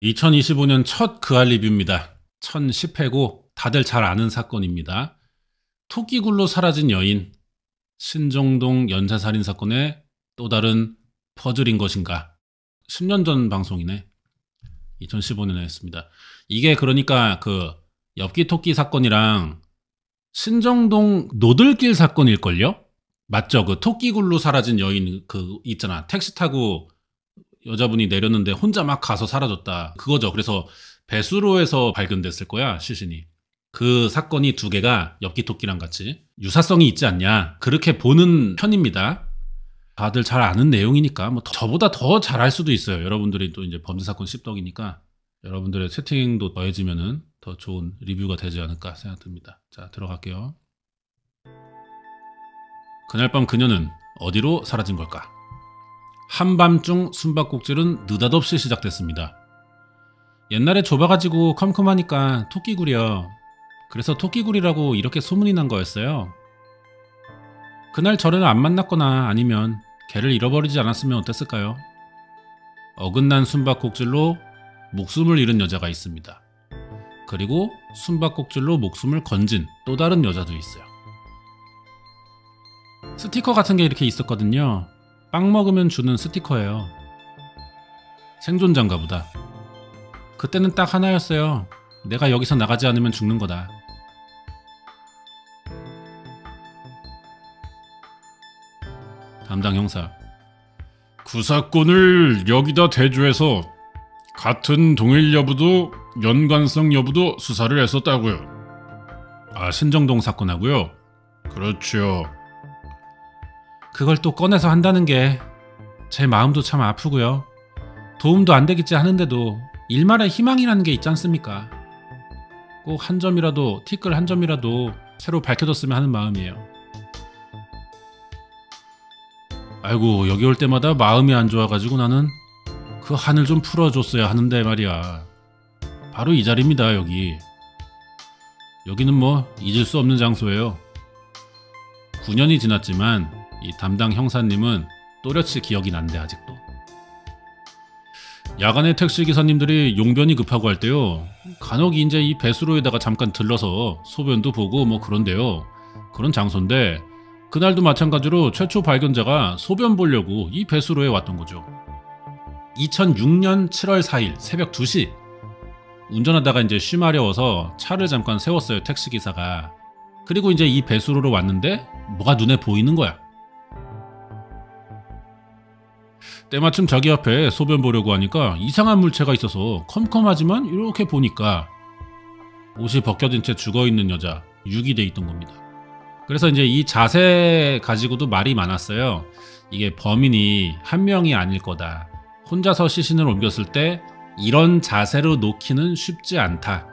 2025년 첫 그알 리뷰입니다. 1010회고 다들 잘 아는 사건입니다. 토끼굴로 사라진 여인, 신정동 연쇄살인 사건의 또 다른 퍼즐인 것인가. 10년 전 방송이네. 2015년에 했습니다. 이게 그러니까 그 엽기 토끼 사건이랑 신정동 노들길 사건일걸요? 맞죠? 그 토끼굴로 사라진 여인 그 있잖아. 택시 타고 여자분이 내렸는데 혼자 막 가서 사라졌다. 그거죠. 그래서 배수로에서 발견됐을 거야, 시신이. 그 사건이 두 개가 엽기토끼랑 같이 유사성이 있지 않냐. 그렇게 보는 편입니다. 다들 잘 아는 내용이니까 뭐 저보다 더 잘 알 수도 있어요. 여러분들이 또 이제 범죄사건 씹덕이니까 여러분들의 채팅도 더해지면은 더 좋은 리뷰가 되지 않을까 생각됩니다. 자, 들어갈게요. 그날 밤 그녀는 어디로 사라진 걸까? 한밤중 숨바꼭질은 느닷없이 시작됐습니다. 옛날에 좁아가지고 컴컴하니까 토끼굴이요. 그래서 토끼굴이라고 이렇게 소문이 난 거였어요. 그날 저를 안 만났거나 아니면 걔를 잃어버리지 않았으면 어땠을까요? 어긋난 숨바꼭질로 목숨을 잃은 여자가 있습니다. 그리고 숨바꼭질로 목숨을 건진 또 다른 여자도 있어요. 스티커 같은 게 이렇게 있었거든요. 빵 먹으면 주는 스티커예요. 생존자인가 보다. 그때는 딱 하나였어요. 내가 여기서 나가지 않으면 죽는 거다. 담당 형사. 그 사건을 여기다 대조해서 같은 동일 여부도 연관성 여부도 수사를 했었다고요. 아, 신정동 사건하고요? 그렇죠. 그걸 또 꺼내서 한다는 게 제 마음도 참 아프고요. 도움도 안 되겠지 하는데도 일말의 희망이라는 게 있지 않습니까? 꼭 한 점이라도, 티끌 한 점이라도 새로 밝혀졌으면 하는 마음이에요. 아이고, 여기 올 때마다 마음이 안 좋아가지고 나는 그 한을 좀 풀어줬어야 하는데 말이야. 바로 이 자리입니다, 여기. 여기는 뭐 잊을 수 없는 장소예요. 9년이 지났지만 이 담당 형사님은 또렷이 기억이 난대 아직도. 야간에 택시기사님들이 용변이 급하고 할 때요, 간혹 이제 이 배수로에다가 잠깐 들러서 소변도 보고 뭐 그런데요. 그런 장소인데 그날도 마찬가지로 최초 발견자가 소변 보려고 이 배수로에 왔던 거죠. 2006년 7월 4일 새벽 2시 운전하다가 이제 쉬마려워서 차를 잠깐 세웠어요, 택시기사가. 그리고 이제 이 배수로로 왔는데 뭐가 눈에 보이는 거야. 때마침 자기 앞에 소변 보려고 하니까 이상한 물체가 있어서 컴컴하지만 이렇게 보니까 옷이 벗겨진 채 죽어있는 여자, 유기돼 있던 겁니다. 그래서 이제 이 자세 가지고도 말이 많았어요. 이게 범인이 한 명이 아닐 거다. 혼자서 시신을 옮겼을 때 이런 자세로 놓기는 쉽지 않다.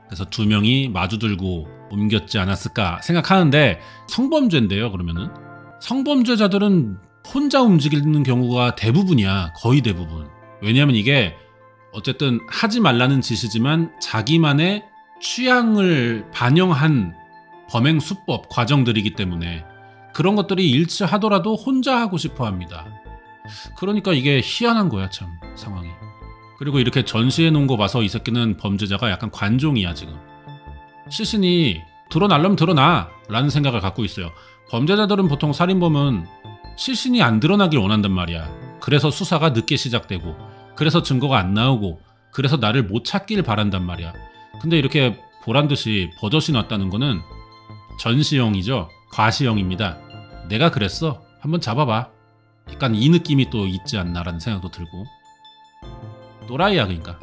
그래서 두 명이 마주 들고 옮겼지 않았을까 생각하는데 성범죄인데요, 그러면은. 성범죄자들은 혼자 움직이는 경우가 대부분이야. 거의 대부분. 왜냐하면 이게 어쨌든 하지 말라는 짓이지만 자기만의 취향을 반영한 범행 수법, 과정들이기 때문에 그런 것들이 일치하더라도 혼자 하고 싶어 합니다. 그러니까 이게 희한한 거야, 참, 상황이. 그리고 이렇게 전시해 놓은 거 봐서 이 새끼는 범죄자가 약간 관종이야, 지금. 시신이 드러나려면 드러나! 라는 생각을 갖고 있어요. 범죄자들은 보통 살인범은 시신이 안 드러나길 원한단 말이야. 그래서 수사가 늦게 시작되고, 그래서 증거가 안 나오고, 그래서 나를 못 찾길 바란단 말이야. 근데 이렇게 보란듯이 버젓이 났다는 거는 전시형이죠. 과시형입니다. 내가 그랬어. 한번 잡아봐. 약간 이 느낌이 또 있지 않나라는 생각도 들고. 또라이야, 그러니까.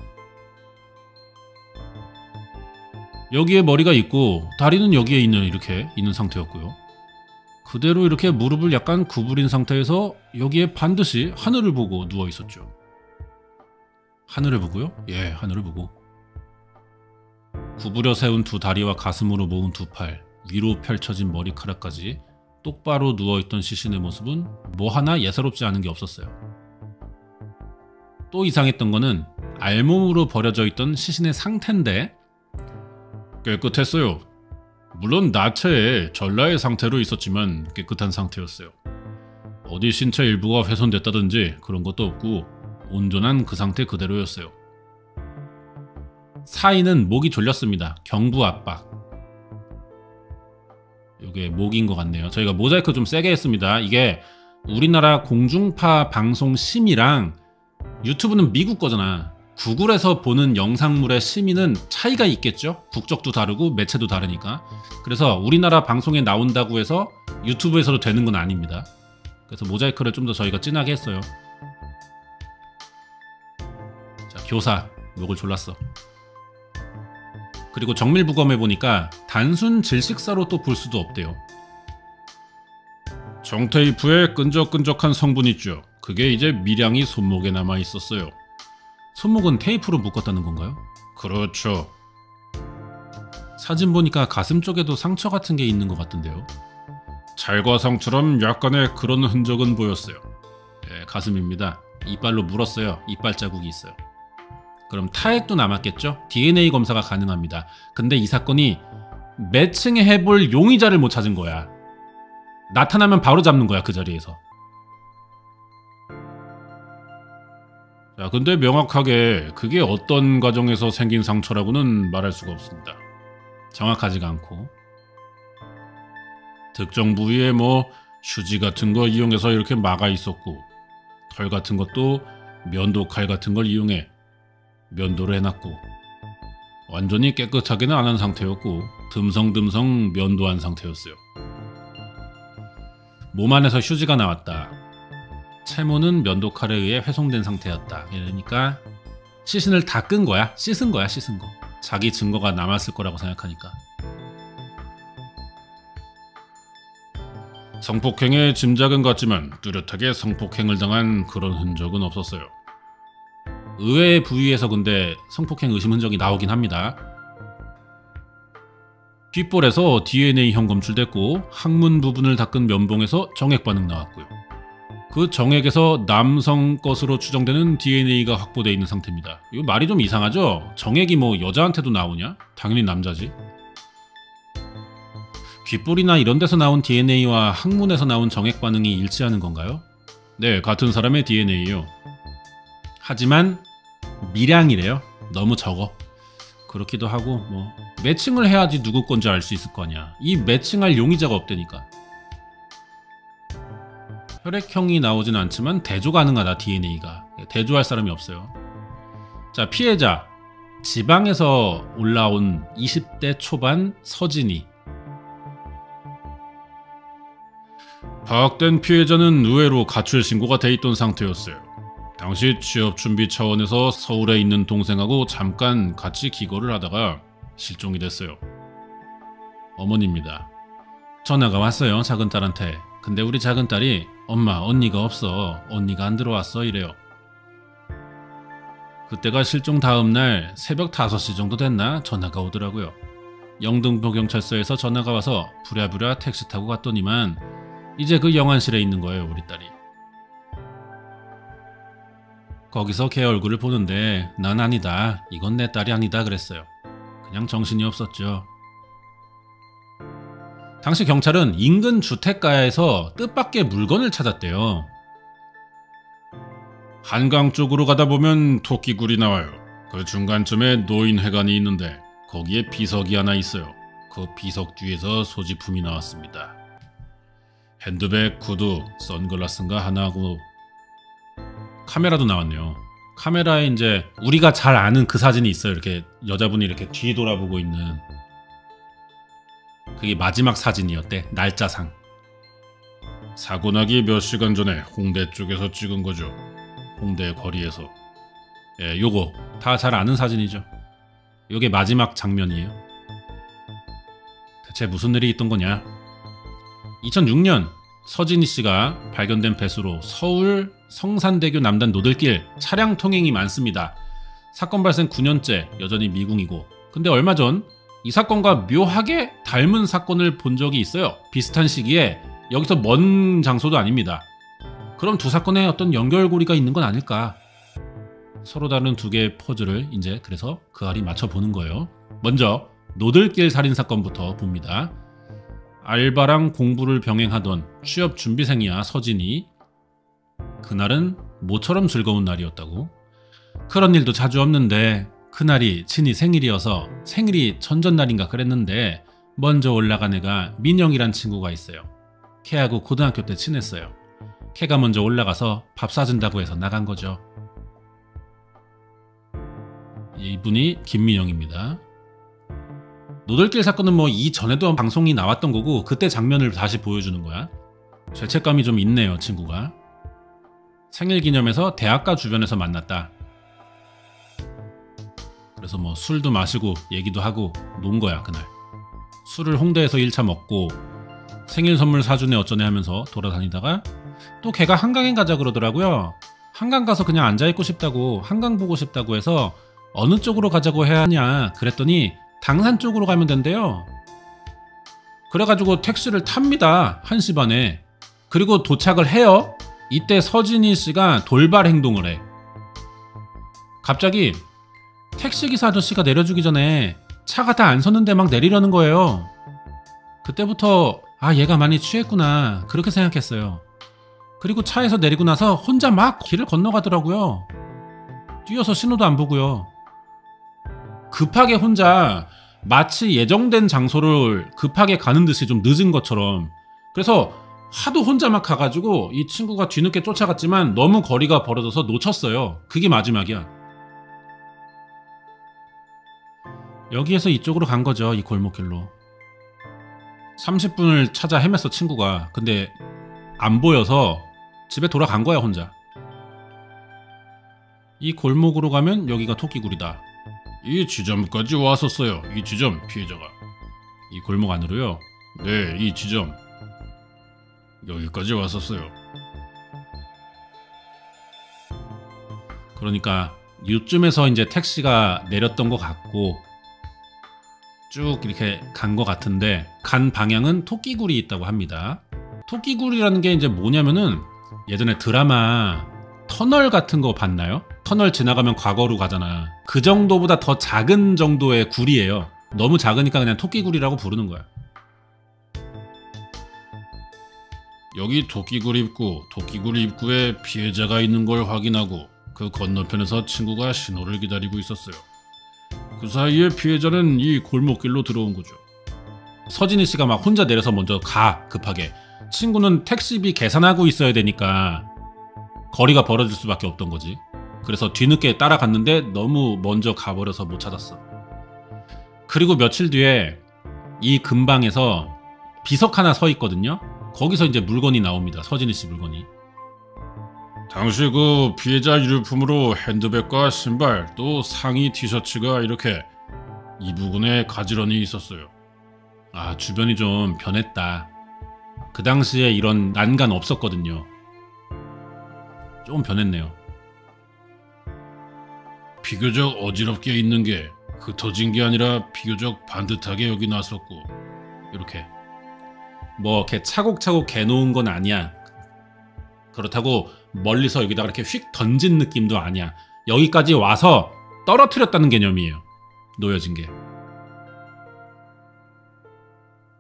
여기에 머리가 있고 다리는 여기에 이렇게 있는 상태였고요. 그대로 이렇게 무릎을 약간 구부린 상태에서 여기에 반드시 하늘을 보고 누워 있었죠. 하늘을 보고요? 예, 하늘을 보고. 구부려 세운 두 다리와 가슴으로 모은 두 팔, 위로 펼쳐진 머리카락까지 똑바로 누워있던 시신의 모습은 뭐 하나 예사롭지 않은 게 없었어요. 또 이상했던 거는 알몸으로 버려져 있던 시신의 상태인데 깨끗했어요. 물론 나체에 전라의 상태로 있었지만 깨끗한 상태였어요. 어디 신체 일부가 훼손됐다든지 그런 것도 없고 온전한 그 상태 그대로였어요. 사인은 목이 졸렸습니다. 경부 압박. 이게 목인 것 같네요. 저희가 모자이크 좀 세게 했습니다. 이게 우리나라 공중파 방송 심의랑 유튜브는 미국 거잖아. 구글에서 보는 영상물의 심의는 차이가 있겠죠? 국적도 다르고 매체도 다르니까. 그래서 우리나라 방송에 나온다고 해서 유튜브에서도 되는 건 아닙니다. 그래서 모자이크를 좀 더 저희가 진하게 했어요. 자, 교사 목을 졸랐어. 그리고 정밀부검해 보니까 단순 질식사로 또 볼 수도 없대요. 정테이프에 끈적끈적한 성분 있죠. 그게 이제 미량이 손목에 남아 있었어요. 손목은 테이프로 묶었다는 건가요? 그렇죠. 사진 보니까 가슴 쪽에도 상처 같은 게 있는 것 같은데요. 찰과상처럼 약간의 그런 흔적은 보였어요. 네, 가슴입니다. 이빨로 물었어요. 이빨 자국이 있어요. 그럼 타액도 남았겠죠? DNA 검사가 가능합니다. 근데 이 사건이 매칭해볼 용의자를 못 찾은 거야. 나타나면 바로 잡는 거야, 그 자리에서. 자, 근데 명확하게 그게 어떤 과정에서 생긴 상처라고는 말할 수가 없습니다. 정확하지가 않고. 특정 부위에 뭐 휴지 같은 거 이용해서 이렇게 막아 있었고, 털 같은 것도 면도 칼 같은 걸 이용해 면도를 해놨고, 완전히 깨끗하게는 안 한 상태였고 듬성듬성 면도한 상태였어요. 몸 안에서 휴지가 나왔다. 채모는 면도칼에 의해 훼손된 상태였다. 그러니까 시신을 다 끈 거야. 씻은 거야, 씻은 거. 자기 증거가 남았을 거라고 생각하니까. 성폭행의 짐작은 같지만 뚜렷하게 성폭행을 당한 그런 흔적은 없었어요. 의외의 부위에서 근데 성폭행 의심 흔적이 나오긴 합니다. 귓볼에서 DNA형 검출됐고, 항문 부분을 닦은 면봉에서 정액 반응 나왔고요. 그 정액에서 남성 것으로 추정되는 DNA가 확보되어 있는 상태입니다. 이거 말이 좀 이상하죠? 정액이 뭐 여자한테도 나오냐? 당연히 남자지. 귓볼이나 이런 데서 나온 DNA와 항문에서 나온 정액 반응이 일치하는 건가요? 네, 같은 사람의 DNA예요. 하지만 미량이래요. 너무 적어. 그렇기도 하고 뭐 매칭을 해야지 누구 건지 알 수 있을 거 아니야. 이 매칭할 용의자가 없다니까. 혈액형이 나오진 않지만 대조 가능하다, DNA가. 대조할 사람이 없어요. 자, 피해자. 지방에서 올라온 20대 초반 서진이. 파악된 피해자는 의외로 가출 신고가 돼 있던 상태였어요. 당시 취업 준비 차원에서 서울에 있는 동생하고 잠깐 같이 기거를 하다가 실종이 됐어요. 어머니입니다. 전화가 왔어요, 작은 딸한테. 근데 우리 작은 딸이 엄마, 언니가 없어. 언니가 안 들어왔어. 이래요. 그때가 실종 다음 날 새벽 5시 정도 됐나 전화가 오더라고요. 영등포 경찰서에서 전화가 와서 부랴부랴 택시 타고 갔더니만 이제 그 영안실에 있는 거예요, 우리 딸이. 거기서 걔 얼굴을 보는데 난 아니다. 이건 내 딸이 아니다 그랬어요. 그냥 정신이 없었죠. 당시 경찰은 인근 주택가에서 뜻밖의 물건을 찾았대요. 한강 쪽으로 가다 보면 토끼굴이 나와요. 그 중간쯤에 노인회관이 있는데 거기에 비석이 하나 있어요. 그 비석 뒤에서 소지품이 나왔습니다. 핸드백, 구두, 선글라스인가 하나 하고 카메라도 나왔네요. 카메라에 이제 우리가 잘 아는 그 사진이 있어요. 이렇게 여자분이 이렇게 뒤 돌아보고 있는. 그게 마지막 사진이었대. 날짜상. 사고 나기 몇 시간 전에 홍대 쪽에서 찍은 거죠. 홍대 거리에서. 예, 요거 다 잘 아는 사진이죠. 요게 마지막 장면이에요. 대체 무슨 일이 있던 거냐? 2006년 서진희 씨가 발견된 배수로 서울 성산대교 남단 노들길 차량 통행이 많습니다. 사건 발생 9년째 여전히 미궁이고, 근데 얼마 전 이 사건과 묘하게 닮은 사건을 본 적이 있어요. 비슷한 시기에. 여기서 먼 장소도 아닙니다. 그럼 두 사건에 어떤 연결고리가 있는 건 아닐까? 서로 다른 두 개의 퍼즐을 이제 그래서 그 알이 맞춰보는 거예요. 먼저 노들길 살인사건부터 봅니다. 알바랑 공부를 병행하던 취업 준비생이야 서진이. 그날은 모처럼 즐거운 날이었다고. 그런 일도 자주 없는데 그날이 친이 생일이어서 생일이 전전날인가 그랬는데 먼저 올라간 애가 민영이란 친구가 있어요. 걔하고 고등학교 때 친했어요. 걔가 먼저 올라가서 밥 사준다고 해서 나간 거죠. 이분이 김민영입니다. 노들길 사건은 뭐 이전에도 방송이 나왔던 거고 그때 장면을 다시 보여주는 거야. 죄책감이 좀 있네요, 친구가. 생일 기념해서 대학가 주변에서 만났다. 그래서 뭐 술도 마시고 얘기도 하고 논 거야, 그날. 술을 홍대에서 1차 먹고 생일 선물 사주네 어쩌네 하면서 돌아다니다가 또 걔가 한강에 가자 그러더라고요. 한강 가서 그냥 앉아있고 싶다고, 한강 보고 싶다고 해서 어느 쪽으로 가자고 해야 하냐 그랬더니 당산 쪽으로 가면 된대요. 그래가지고 택시를 탑니다. 1시 반에. 그리고 도착을 해요. 이때 서진희 씨가 돌발 행동을 해. 갑자기 택시기사 아저씨가 내려주기 전에 차가 다 안 섰는데 막 내리려는 거예요. 그때부터 아, 얘가 많이 취했구나 그렇게 생각했어요. 그리고 차에서 내리고 나서 혼자 막 길을 건너가더라고요. 뛰어서 신호도 안 보고요. 급하게 혼자 마치 예정된 장소를 급하게 가는 듯이 좀 늦은 것처럼. 그래서 하도 혼자 막 가가지고 이 친구가 뒤늦게 쫓아갔지만 너무 거리가 벌어져서 놓쳤어요. 그게 마지막이야. 여기에서 이쪽으로 간 거죠. 이 골목길로. 30분을 찾아 헤맸어, 친구가. 근데 안 보여서 집에 돌아간 거야, 혼자. 이 골목으로 가면 여기가 토끼굴이다. 이 지점까지 왔었어요. 이 지점 피해자가. 이 골목 안으로요? 네, 이 지점. 여기까지 왔었어요. 그러니까 이쯤에서 이제 택시가 내렸던 것 같고 쭉 이렇게 간 것 같은데 간 방향은 토끼굴이 있다고 합니다. 토끼굴이라는 게 이제 뭐냐면은 예전에 드라마 터널 같은 거 봤나요? 터널 지나가면 과거로 가잖아. 그 정도보다 더 작은 정도의 굴이에요. 너무 작으니까 그냥 토끼굴이라고 부르는 거야. 여기 토끼굴 입구, 토끼굴 입구에 피해자가 있는 걸 확인하고 그 건너편에서 친구가 신호를 기다리고 있었어요. 그 사이에 피해자는 이 골목길로 들어온 거죠. 서진희 씨가 막 혼자 내려서 먼저 가, 급하게. 친구는 택시비 계산하고 있어야 되니까 거리가 벌어질 수밖에 없던 거지. 그래서 뒤늦게 따라갔는데 너무 먼저 가버려서 못 찾았어. 그리고 며칠 뒤에 이 근방에서 비석 하나 서 있거든요. 거기서 이제 물건이 나옵니다. 서진희 씨 물건이. 당시 그 피해자 유류품으로 핸드백과 신발 또 상의 티셔츠가 이렇게 이 부분에 가지런히 있었어요. 아, 주변이 좀 변했다. 그 당시에 이런 난간 없었거든요. 좀 변했네요. 비교적 어지럽게 있는 게 흩어진 게 아니라 비교적 반듯하게 여기 놨었고 이렇게 뭐 이렇게 차곡차곡 개놓은 건 아니야. 그렇다고 멀리서 여기다가 이렇게 휙 던진 느낌도 아니야. 여기까지 와서 떨어뜨렸다는 개념이에요. 놓여진 게.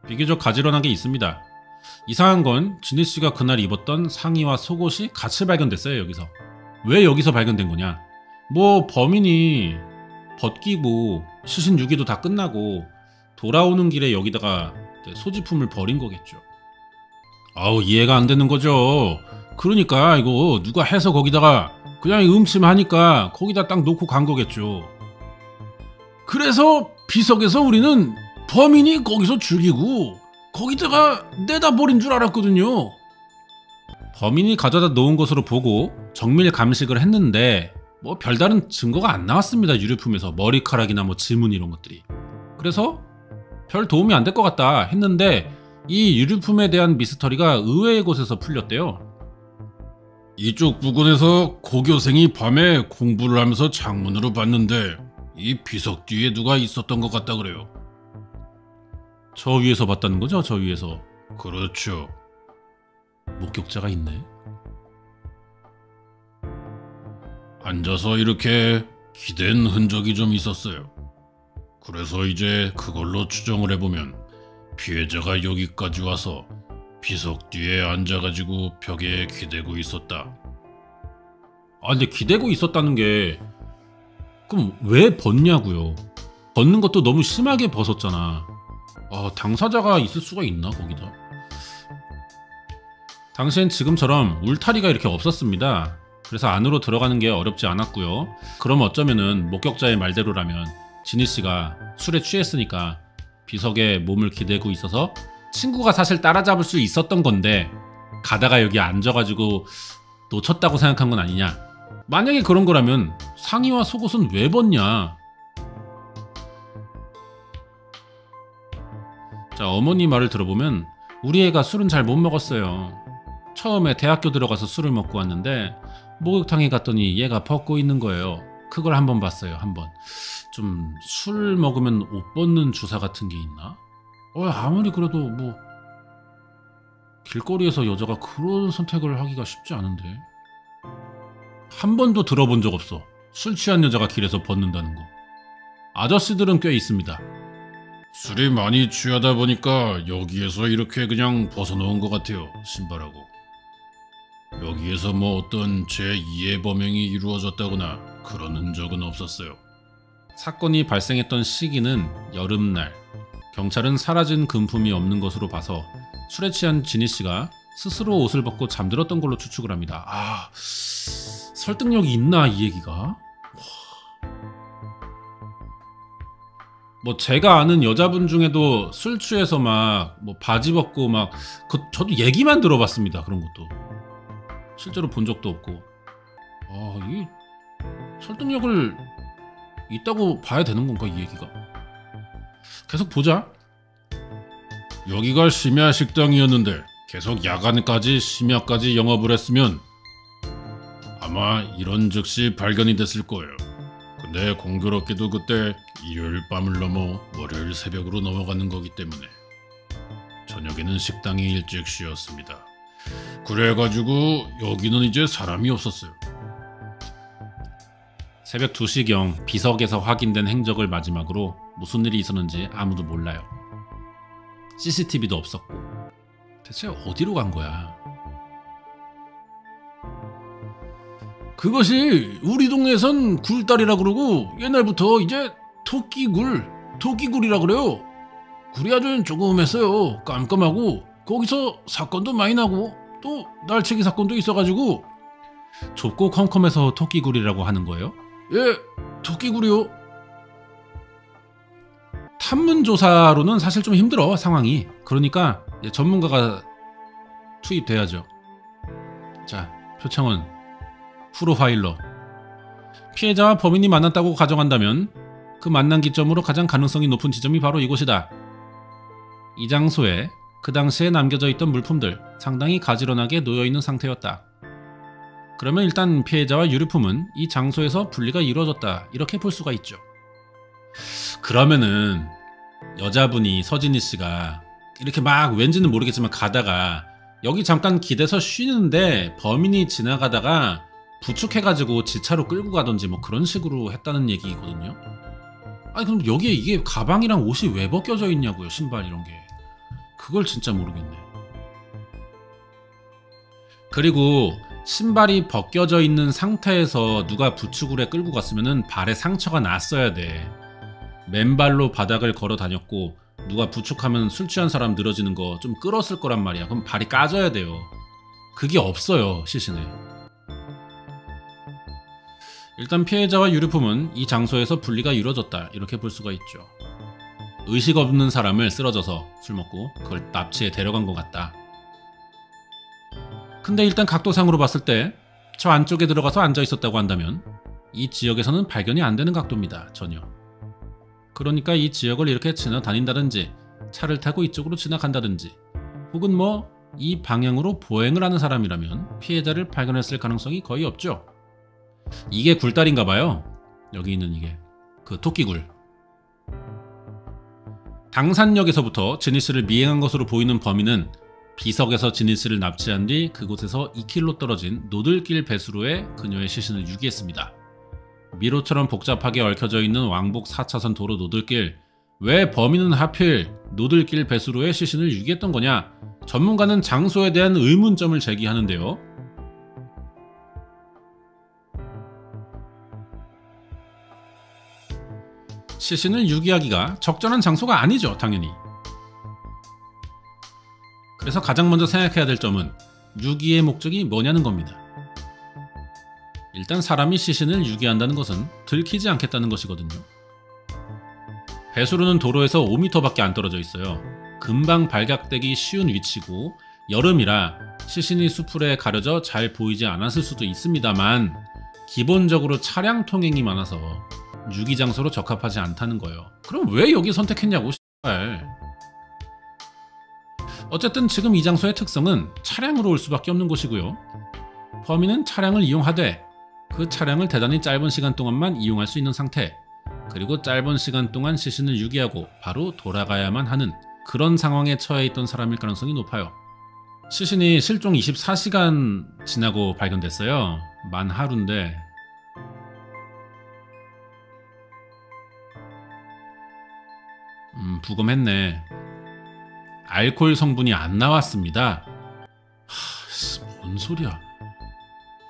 비교적 가지런하게 있습니다. 이상한 건 진희 씨가 그날 입었던 상의와 속옷이 같이 발견됐어요. 여기서. 왜 여기서 발견된 거냐? 뭐 범인이 벗기고 시신 유기도 다 끝나고 돌아오는 길에 여기다가 소지품을 버린 거겠죠. 아우, 이해가 안 되는 거죠. 그러니까 이거 누가 해서 거기다가 그냥 음침하니까 거기다 딱 놓고 간 거겠죠. 그래서 비석에서 우리는 범인이 거기서 죽이고 거기다가 내다 버린 줄 알았거든요. 범인이 가져다 놓은 것으로 보고 정밀 감식을 했는데 뭐 별다른 증거가 안 나왔습니다. 유류품에서 머리카락이나 뭐 지문 이런 것들이. 그래서 별 도움이 안 될 것 같다 했는데 이 유류품에 대한 미스터리가 의외의 곳에서 풀렸대요. 이쪽 부근에서 고교생이 밤에 공부를 하면서 창문으로 봤는데 이 비석 뒤에 누가 있었던 것 같다 그래요. 저 위에서 봤다는 거죠? 저 위에서. 그렇죠. 목격자가 있네. 앉아서 이렇게 기댄 흔적이 좀 있었어요. 그래서 이제 그걸로 추정을 해보면 피해자가 여기까지 와서 비석 뒤에 앉아가지고 벽에 기대고 있었다. 아, 근데 기대고 있었다는 게 그럼 왜 벗냐고요. 벗는 것도 너무 심하게 벗었잖아. 당사자가 있을 수가 있나 거기다. 당시엔 지금처럼 울타리가 이렇게 없었습니다. 그래서 안으로 들어가는 게 어렵지 않았고요. 그럼 어쩌면은 목격자의 말대로라면 지니 씨가 술에 취했으니까 비석에 몸을 기대고 있어서 친구가 사실 따라잡을 수 있었던 건데 가다가 여기 앉아가지고 놓쳤다고 생각한 건 아니냐. 만약에 그런 거라면 상의와 속옷은 왜 벗냐. 자, 어머니 말을 들어보면 우리 애가 술은 잘 못 먹었어요. 처음에 대학교 들어가서 술을 먹고 왔는데 목욕탕에 갔더니 얘가 벗고 있는 거예요. 그걸 한번 봤어요. 한번. 좀 술 먹으면 옷 벗는 주사 같은 게 있나? 아무리 그래도 뭐 길거리에서 여자가 그런 선택을 하기가 쉽지 않은데. 한 번도 들어본 적 없어. 술 취한 여자가 길에서 벗는다는 거. 아저씨들은 꽤 있습니다. 술이 많이 취하다 보니까 여기에서 이렇게 그냥 벗어놓은 것 같아요. 신발하고. 여기에서 뭐 어떤 제2의 범행이 이루어졌다거나 그런 흔적은 없었어요. 사건이 발생했던 시기는 여름날. 경찰은 사라진 금품이 없는 것으로 봐서 술에 취한 지니 씨가 스스로 옷을 벗고 잠들었던 걸로 추측을 합니다. 설득력이 있나 이 얘기가? 뭐 제가 아는 여자분 중에도 술 취해서 막 뭐 바지 벗고 막 저도 얘기만 들어봤습니다. 그런 것도 실제로 본 적도 없고. 이 설득력을 있다고 봐야 되는 건가 이 얘기가? 계속 보자. 여기가 심야 식당이었는데 계속 야간까지 심야까지 영업을 했으면 아마 이런 즉시 발견이 됐을 거예요. 근데 공교롭게도 그때 일요일 밤을 넘어 월요일 새벽으로 넘어가는 거기 때문에 저녁에는 식당이 일찍 쉬었습니다. 그래가지고 여기는 이제 사람이 없었어요. 새벽 2시경 비석에서 확인된 행적을 마지막으로 무슨 일이 있었는지 아무도 몰라요. CCTV도 없었고. 대체 어디로 간 거야? 그것이 우리 동네에선 굴다리라 그러고 옛날부터 이제 토끼굴이라 그래요. 굴이 아주 조그맸어요. 깜깜하고 거기서 사건도 많이 나고 또 날치기 사건도 있어가지고. 좁고 컴컴해서 토끼굴이라고 하는 거예요? 예, 토끼굴이요. 탐문조사로는 사실 좀 힘들어 상황이. 그러니까 전문가가 투입돼야죠. 자, 표창원 프로파일러. 피해자와 범인이 만났다고 가정한다면 그 만난 기점으로 가장 가능성이 높은 지점이 바로 이곳이다. 이 장소에 그 당시에 남겨져 있던 물품들 상당히 가지런하게 놓여있는 상태였다. 그러면 일단 피해자와 유류품은 이 장소에서 분리가 이루어졌다 이렇게 볼 수가 있죠. 그러면은 여자분이 서진희 씨가 이렇게 막 왠지는 모르겠지만 가다가 여기 잠깐 기대서 쉬는데 범인이 지나가다가 부축해가지고 지차로 끌고 가던지 뭐 그런 식으로 했다는 얘기거든요. 아니 그럼 여기에 이게 가방이랑 옷이 왜 벗겨져 있냐고요. 신발 이런 게. 그걸 진짜 모르겠네. 그리고 신발이 벗겨져 있는 상태에서 누가 부축을 해 끌고 갔으면은 발에 상처가 났어야 돼. 맨발로 바닥을 걸어 다녔고 누가 부축하면 술 취한 사람 늘어지는 거 좀 끌었을 거란 말이야. 그럼 발이 까져야 돼요. 그게 없어요 시신에. 일단 피해자와 유류품은 이 장소에서 분리가 이루어졌다 이렇게 볼 수가 있죠. 의식 없는 사람을 쓰러져서 술 먹고 그걸 납치해 데려간 것 같다. 근데 일단 각도상으로 봤을 때 저 안쪽에 들어가서 앉아 있었다고 한다면 이 지역에서는 발견이 안 되는 각도입니다. 전혀. 그러니까 이 지역을 이렇게 지나다닌다든지 차를 타고 이쪽으로 지나간다든지 혹은 뭐 이 방향으로 보행을 하는 사람이라면 피해자를 발견했을 가능성이 거의 없죠. 이게 굴다리인가 봐요. 여기 있는 이게 그 토끼굴. 당산역에서부터 지니 씨를 미행한 것으로 보이는 범인은 비석에서 지니 씨를 납치한 뒤 그곳에서 2km 떨어진 노들길 배수로에 그녀의 시신을 유기했습니다. 미로처럼 복잡하게 얽혀져 있는 왕복 4차선 도로 노들길. 왜 범인은 하필 노들길 배수로에 시신을 유기했던 거냐? 전문가는 장소에 대한 의문점을 제기하는데요. 시신을 유기하기가 적절한 장소가 아니죠, 당연히. 그래서 가장 먼저 생각해야 될 점은 유기의 목적이 뭐냐는 겁니다. 일단 사람이 시신을 유기한다는 것은 들키지 않겠다는 것이거든요. 배수로는 도로에서 5m밖에 안 떨어져 있어요. 금방 발각되기 쉬운 위치고 여름이라 시신이 수풀에 가려져 잘 보이지 않았을 수도 있습니다만 기본적으로 차량 통행이 많아서 유기 장소로 적합하지 않다는 거예요. 그럼 왜 여기 선택했냐고 씨발. 어쨌든 지금 이 장소의 특성은 차량으로 올 수밖에 없는 곳이고요. 범인은 차량을 이용하되 그 차량을 대단히 짧은 시간 동안만 이용할 수 있는 상태, 그리고 짧은 시간 동안 시신을 유기하고 바로 돌아가야만 하는 그런 상황에 처해 있던 사람일 가능성이 높아요. 시신이 실종 24시간 지나고 발견됐어요. 만 하루인데 부검했네. 알코올 성분이 안 나왔습니다. 뭔 소리야.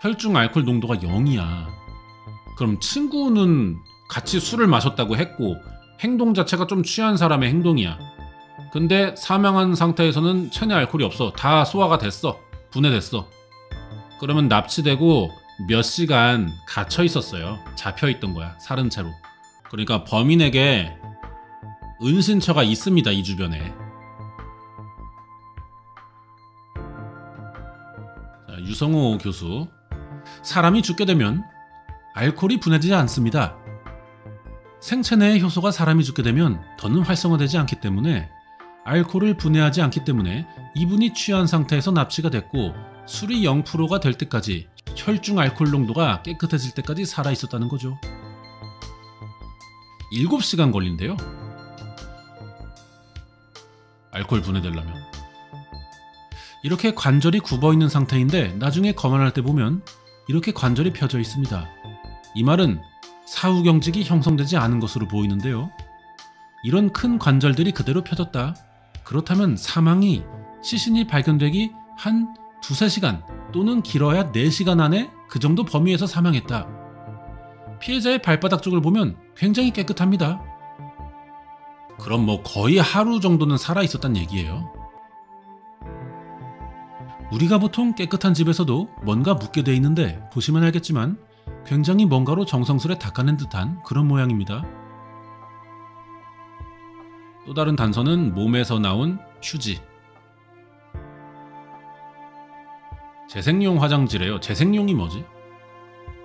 혈중 알코올 농도가 0이야. 그럼 친구는 같이 술을 마셨다고 했고 행동 자체가 좀 취한 사람의 행동이야. 근데 사망한 상태에서는 체내 알코올이 없어. 다 소화가 됐어. 분해됐어. 그러면 납치되고 몇 시간 갇혀 있었어요. 잡혀 있던 거야. 살은 채로. 그러니까 범인에게 은신처가 있습니다. 이 주변에. 자, 유성호 교수. 사람이 죽게 되면 알코올이 분해되지 않습니다. 생체 내의 효소가 사람이 죽게 되면 더는 활성화되지 않기 때문에 알코올을 분해하지 않기 때문에 이분이 취한 상태에서 납치가 됐고 술이 0%가 될 때까지 혈중 알코올 농도가 깨끗해질 때까지 살아있었다는 거죠. 7시간 걸린대요. 알코올 분해되려면. 이렇게 관절이 굽어있는 상태인데 나중에 검안할 때 보면 이렇게 관절이 펴져 있습니다. 이 말은 사후경직이 형성되지 않은 것으로 보이는데요. 이런 큰 관절들이 그대로 펴졌다. 그렇다면 사망이 시신이 발견되기 한 2-3시간 또는 길어야 4시간 안에 그 정도 범위에서 사망했다. 피해자의 발바닥 쪽을 보면 굉장히 깨끗합니다. 그럼 뭐 거의 하루 정도는 살아있었단 얘기예요. 우리가 보통 깨끗한 집에서도 뭔가 묻게 돼 있는데 보시면 알겠지만 굉장히 뭔가로 정성스레 닦아낸 듯한 그런 모양입니다. 또 다른 단서는 몸에서 나온 휴지. 재생용 화장지래요. 재생용이 뭐지?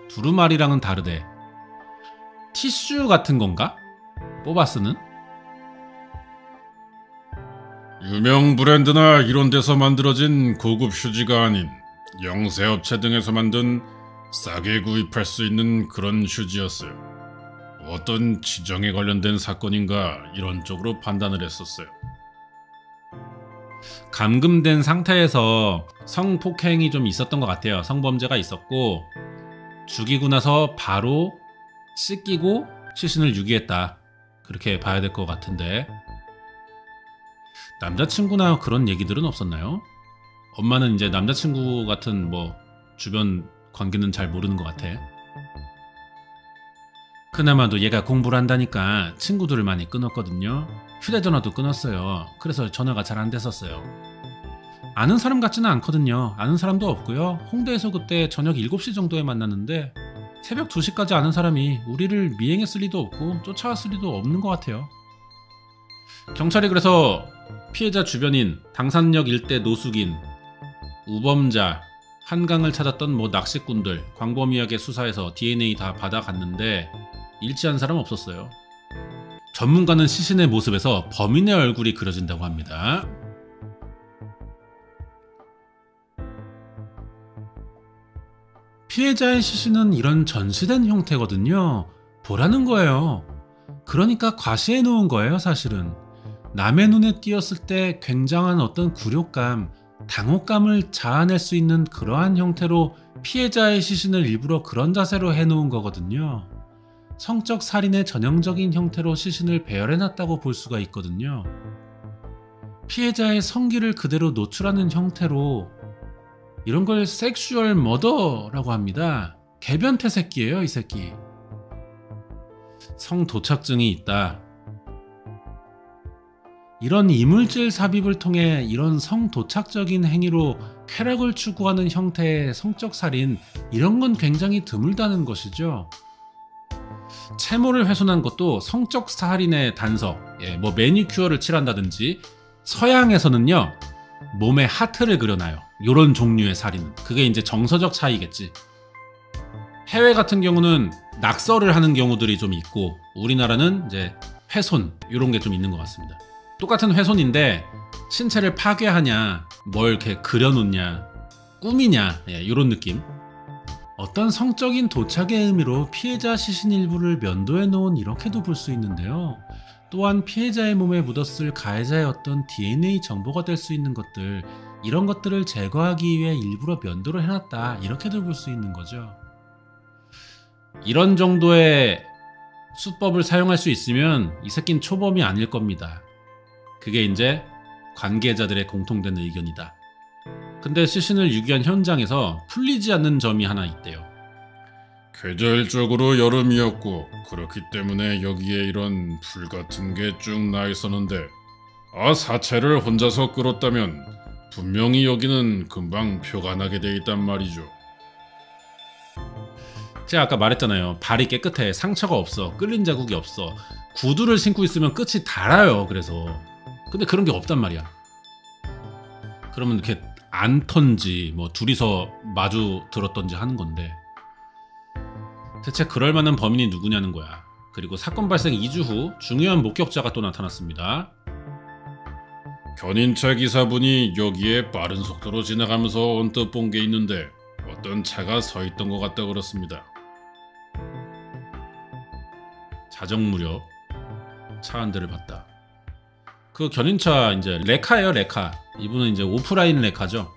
두루마리랑은 다르대. 티슈 같은 건가? 뽑아 쓰는? 유명 브랜드나 이런 데서 만들어진 고급 휴지가 아닌 영세업체 등에서 만든 싸게 구입할 수 있는 그런 휴지였어요. 어떤 지정에 관련된 사건인가 이런 쪽으로 판단을 했었어요. 감금된 상태에서 성폭행이 좀 있었던 것 같아요. 성범죄가 있었고 죽이고 나서 바로 씻기고 시신을 유기했다. 그렇게 봐야 될 것 같은데 남자친구나 그런 얘기들은 없었나요? 엄마는 이제 남자친구 같은 뭐 주변 관계는 잘 모르는 것 같아. 그나마도 얘가 공부를 한다니까 친구들을 많이 끊었거든요. 휴대전화도 끊었어요. 그래서 전화가 잘 안 됐었어요. 아는 사람 같지는 않거든요. 아는 사람도 없고요. 홍대에서 그때 저녁 7시 정도에 만났는데 새벽 2시까지 아는 사람이 우리를 미행했을 리도 없고 쫓아왔을 리도 없는 것 같아요. 경찰이 그래서 피해자 주변인 당산역 일대 노숙인, 우범자, 한강을 찾았던 뭐 낚시꾼들, 광범위하게 수사해서 DNA 다 받아갔는데 일치한 사람 없었어요. 전문가는 시신의 모습에서 범인의 얼굴이 그려진다고 합니다. 피해자의 시신은 이런 전시된 형태거든요. 보라는 거예요. 그러니까 과시해 놓은 거예요, 사실은. 남의 눈에 띄었을 때 굉장한 어떤 굴욕감, 당혹감을 자아낼 수 있는 그러한 형태로 피해자의 시신을 일부러 그런 자세로 해놓은 거거든요. 성적 살인의 전형적인 형태로 시신을 배열해놨다고 볼 수가 있거든요. 피해자의 성기를 그대로 노출하는 형태로 이런 걸 섹슈얼 머더라고 합니다. 개변태 새끼예요, 이 새끼. 성도착증이 있다. 이런 이물질 삽입을 통해 이런 성도착적인 행위로 쾌락을 추구하는 형태의 성적 살인, 이런 건 굉장히 드물다는 것이죠. 채모를 훼손한 것도 성적 살인의 단서, 뭐 매니큐어를 칠한다든지, 서양에서는요 몸에 하트를 그려놔요. 이런 종류의 살인은. 그게 이제 정서적 차이겠지. 해외 같은 경우는 낙서를 하는 경우들이 좀 있고, 우리나라는 이제 훼손, 이런 게 좀 있는 것 같습니다. 똑같은 훼손인데 신체를 파괴하냐, 뭘 이렇게 그려놓냐, 꾸미냐, 이런 느낌. 어떤 성적인 도착의 의미로 피해자 시신 일부를 면도해 놓은, 이렇게도 볼 수 있는데요. 또한 피해자의 몸에 묻었을 가해자의 어떤 DNA 정보가 될 수 있는 것들, 이런 것들을 제거하기 위해 일부러 면도를 해놨다, 이렇게도 볼 수 있는 거죠. 이런 정도의 수법을 사용할 수 있으면 이 새끼는 초범이 아닐 겁니다. 그게 이제 관계자들의 공통된 의견이다. 근데 시신을 유기한 현장에서 풀리지 않는 점이 하나 있대요. 계절적으로 여름이었고 그렇기 때문에 여기에 이런 풀 같은 게 쭉 나 있었는데, 사체를 혼자서 끌었다면 분명히 여기는 금방 표가 나게 돼 있단 말이죠. 제가 아까 말했잖아요. 발이 깨끗해. 상처가 없어. 끌린 자국이 없어. 구두를 신고 있으면 끝이 달아요. 그래서. 근데 그런 게 없단 말이야. 그러면 이렇게 안턴지 뭐 둘이서 마주 들었던지 하는 건데, 대체 그럴 만한 범인이 누구냐는 거야. 그리고 사건 발생 2주 후 중요한 목격자가 또 나타났습니다. 견인차 기사분이 여기에 빠른 속도로 지나가면서 언뜻 본 게 있는데 어떤 차가 서 있던 것 같다 그렇습니다. 자정 무렵 차 한 대를 봤다. 그 견인차 이제 레카예요, 레카. 이분은 이제 오프라인 레카죠.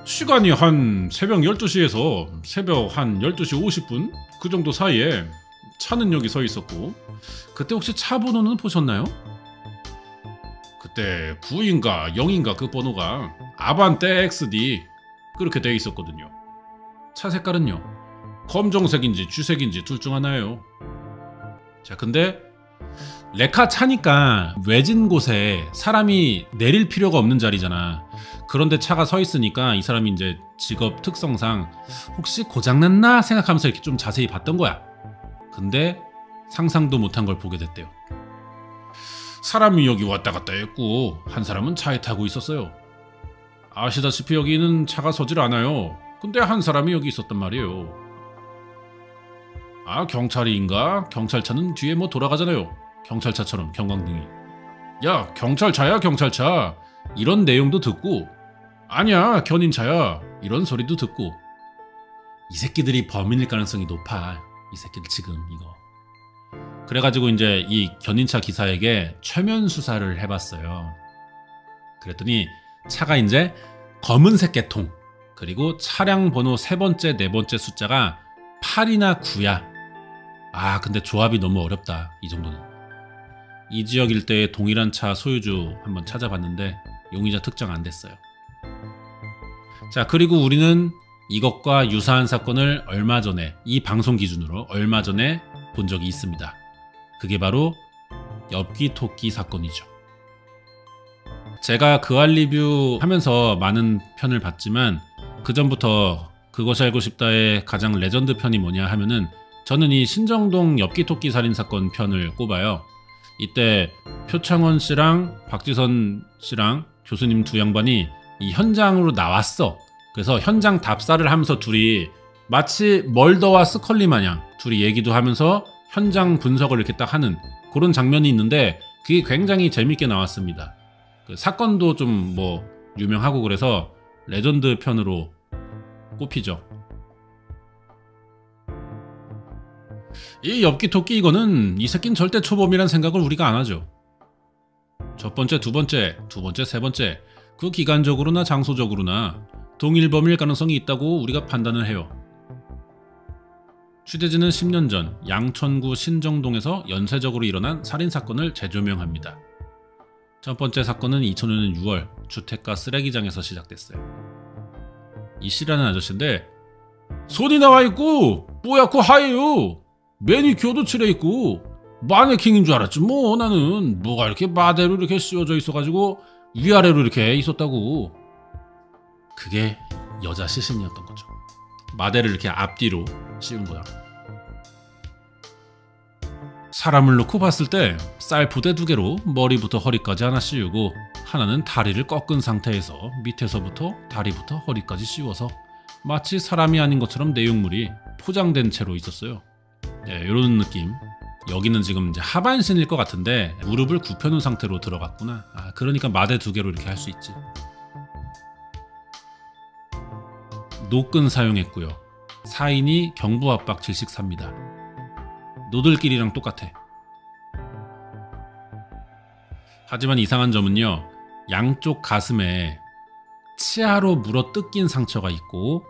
시간이 한 새벽 12시에서 새벽 한 12시 50분 그 정도 사이에 차는 여기 서 있었고, 그때 혹시 차 번호는 보셨나요? 그때 9인가 0인가 그 번호가 아반떼 XD 그렇게 돼 있었거든요. 차 색깔은요 검정색인지 쥐색인지 둘 중 하나예요. 자, 근데 레카 차니까 외진 곳에 사람이 내릴 필요가 없는 자리잖아. 그런데 차가 서 있으니까 이 사람이 이제 직업 특성상 혹시 고장났나 생각하면서 이렇게 좀 자세히 봤던 거야. 근데 상상도 못한 걸 보게 됐대요. 사람이 여기 왔다 갔다 했고 한 사람은 차에 타고 있었어요. 아시다시피 여기는 차가 서질 않아요. 근데 한 사람이 여기 있었단 말이에요. 경찰인가? 경찰차는 뒤에 뭐 돌아가잖아요. 경찰차처럼 경광등이. 야, 경찰차야 경찰차. 이런 내용도 듣고, 아니야 견인차야 이런 소리도 듣고. 이 새끼들이 범인일 가능성이 높아. 이 새끼들 지금 이거. 그래가지고 이제 이 견인차 기사에게 최면 수사를 해봤어요. 그랬더니 차가 이제 검은색 계통, 그리고 차량 번호 3번째 4번째 숫자가 8이나 9야. 근데 조합이 너무 어렵다. 이 정도는. 이 지역 일대의 동일한 차 소유주 한번 찾아봤는데 용의자 특정 안 됐어요. 자, 그리고 우리는 이것과 유사한 사건을 얼마 전에, 이 방송 기준으로 얼마 전에 본 적이 있습니다. 그게 바로 엽기 토끼 사건이죠. 제가 그알 리뷰 하면서 많은 편을 봤지만, 그 전부터 그것이 알고 싶다의 가장 레전드 편이 뭐냐 하면은 저는 이 신정동 엽기 토끼 살인 사건 편을 꼽아요. 이때 표창원 씨랑 박지선 씨랑 교수님 두 양반이 이 현장으로 나왔어. 그래서 현장 답사를 하면서 둘이 마치 멀더와 스컬리 마냥 둘이 얘기도 하면서 현장 분석을 이렇게 딱 하는 그런 장면이 있는데, 그게 굉장히 재밌게 나왔습니다. 그 사건도 좀 뭐 유명하고 그래서 레전드 편으로 꼽히죠. 이 엽기토끼 이거는 이 새끼는 절대 초범이란 생각을 우리가 안 하죠. 첫 번째, 두 번째, 세 번째, 그 기간적으로나 장소적으로나 동일범일 가능성이 있다고 우리가 판단을 해요. 취재진은 10년 전 양천구 신정동에서 연쇄적으로 일어난 살인사건을 재조명합니다. 첫 번째 사건은 2005년 6월 주택가 쓰레기장에서 시작됐어요. 이 씨라는 아저씨인데 손이 나와 있고 뽀얗고 하얘요. 매니큐어도 칠해있고 마네킹인 줄 알았지 뭐. 나는 뭐가 이렇게 마대로 이렇게 씌워져 있어가지고 위아래로 이렇게 있었다고. 그게 여자 시신이었던 거죠. 마대를 이렇게 앞뒤로 씌운 거야. 사람을 놓고 봤을 때 쌀포대 2개로 머리부터 허리까지 하나 씌우고, 하나는 다리를 꺾은 상태에서 밑에서부터 다리부터 허리까지 씌워서 마치 사람이 아닌 것처럼 내용물이 포장된 채로 있었어요. 이런 느낌. 여기는 지금 이제 하반신일 것 같은데 무릎을 굽혀놓은 상태로 들어갔구나. 그러니까 마대 2개로 이렇게 할 수 있지. 노끈 사용했고요. 사인이 경부압박 질식사입니다. 노들길이랑 똑같아. 하지만 이상한 점은요, 양쪽 가슴에 치아로 물어 뜯긴 상처가 있고,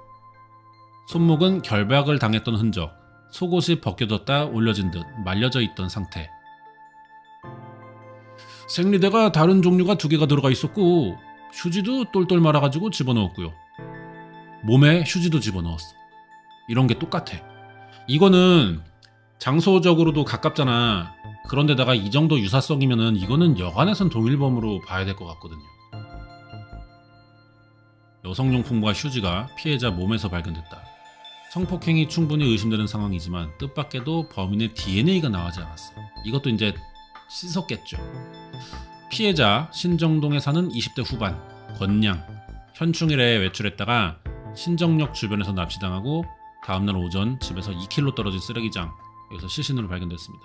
손목은 결박을 당했던 흔적, 속옷이 벗겨졌다 올려진 듯 말려져 있던 상태. 생리대가 다른 종류가 2개가 들어가 있었고, 휴지도 똘똘 말아가지고 집어넣었고요. 몸에 휴지도 집어넣었어. 이런 게 똑같아. 이거는 장소적으로도 가깝잖아. 그런데다가 이 정도 유사성이면은 이거는 여관에선 동일범으로 봐야 될 것 같거든요. 여성용품과 휴지가 피해자 몸에서 발견됐다. 성폭행이 충분히 의심되는 상황이지만 뜻밖에도 범인의 DNA가 나오지 않았어요. 이것도 이제 씻었겠죠. 피해자 신정동에 사는 20대 후반 권양, 현충일에 외출했다가 신정역 주변에서 납치당하고 다음날 오전 집에서 2km 떨어진 쓰레기장, 여기서 시신으로 발견됐습니다.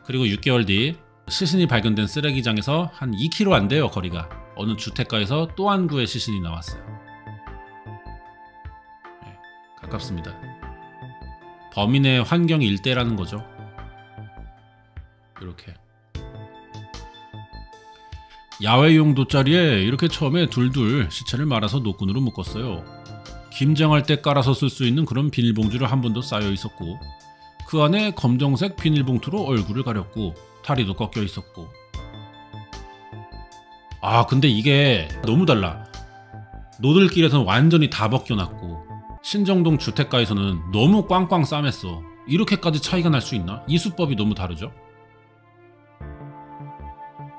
그리고 6개월 뒤 시신이 발견된 쓰레기장에서 한 2km 안 돼요, 거리가. 어느 주택가에서 또 한 구의 시신이 나왔어요. 가깝습니다. 범인의 환경 일대라는 거죠. 이렇게 야외용 돗자리에 이렇게 처음에 둘둘 시체를 말아서 노끈으로 묶었어요. 김장할 때 깔아서 쓸 수 있는 그런 비닐봉지를 한 번 더 쌓여 있었고, 그 안에 검정색 비닐봉투로 얼굴을 가렸고 다리도 꺾여 있었고. 근데 이게 너무 달라. 노들길에서는 완전히 다 벗겨놨고, 신정동 주택가에서는 너무 꽝꽝 싸맸어. 이렇게까지 차이가 날 수 있나? 이 수법이 너무 다르죠?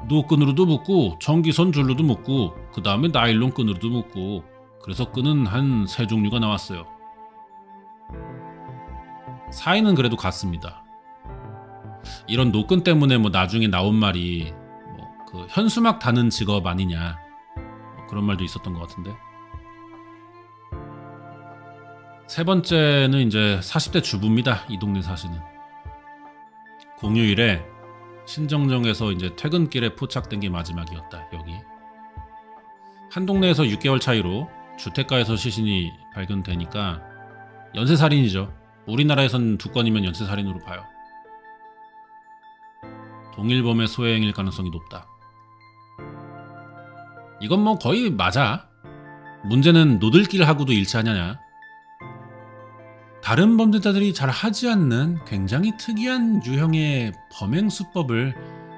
노끈으로도 묶고 전기선 줄로도 묶고 그 다음에 나일론 끈으로도 묶고, 그래서 끈은 한 3종류가 나왔어요. 사인은 그래도 같습니다. 이런 노끈 때문에 뭐 나중에 나온 말이 그 현수막 다는 직업 아니냐, 그런 말도 있었던 것 같은데. 세 번째는 이제 40대 주부입니다. 이 동네 사시는. 공휴일에 신정동에서 이제 퇴근길에 포착된 게 마지막이었다. 여기 한 동네에서 6개월 차이로 주택가에서 시신이 발견되니까 연쇄살인이죠. 우리나라에선 2건이면 연쇄살인으로 봐요. 동일범의 소행일 가능성이 높다. 이건 뭐 거의 맞아. 문제는 노들길하고도 일치하냐냐. 다른 범죄자들이 잘 하지 않는 굉장히 특이한 유형의 범행 수법을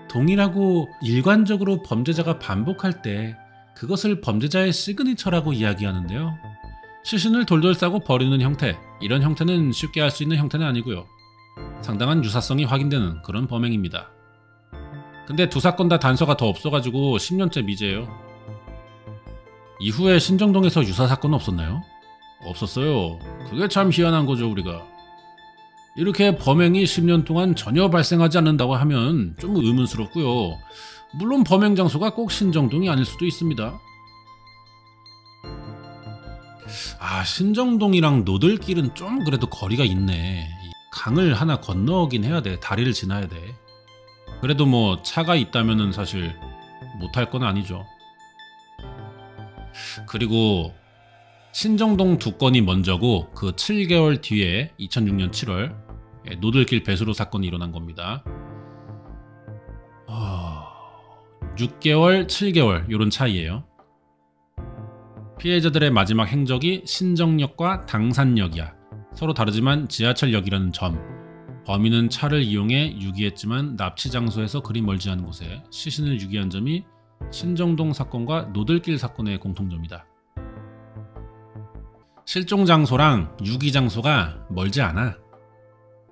동일하고 일관적으로 범죄자가 반복할 때 그것을 범죄자의 시그니처라고 이야기하는데요. 시신을 돌돌 싸고 버리는 형태, 이런 형태는 쉽게 할 수 있는 형태는 아니고요. 상당한 유사성이 확인되는 그런 범행입니다. 근데 2사건 다 단서가 더 없어가지고 10년째 미제예요. 이후에 신정동에서 유사사건은 없었나요? 없었어요. 그게 참 희한한 거죠, 우리가. 이렇게 범행이 10년 동안 전혀 발생하지 않는다고 하면 좀 의문스럽고요. 물론 범행 장소가 꼭 신정동이 아닐 수도 있습니다. 신정동이랑 노들길은 좀 그래도 거리가 있네. 강을 하나 건너긴 해야 돼. 다리를 지나야 돼. 그래도 뭐 차가 있다면은 사실 못할 건 아니죠. 그리고 신정동 2건이 먼저고 그 7개월 뒤에 2006년 7월 노들길 배수로 사건이 일어난 겁니다. 6개월, 7개월 이런 차이예요. 피해자들의 마지막 행적이 신정역과 당산역이야. 서로 다르지만 지하철역이라는 점. 범인은 차를 이용해 유기했지만 납치 장소에서 그리 멀지 않은 곳에 시신을 유기한 점이 신정동 사건과 노들길 사건의 공통점이다. 실종 장소랑 유기 장소가 멀지 않아.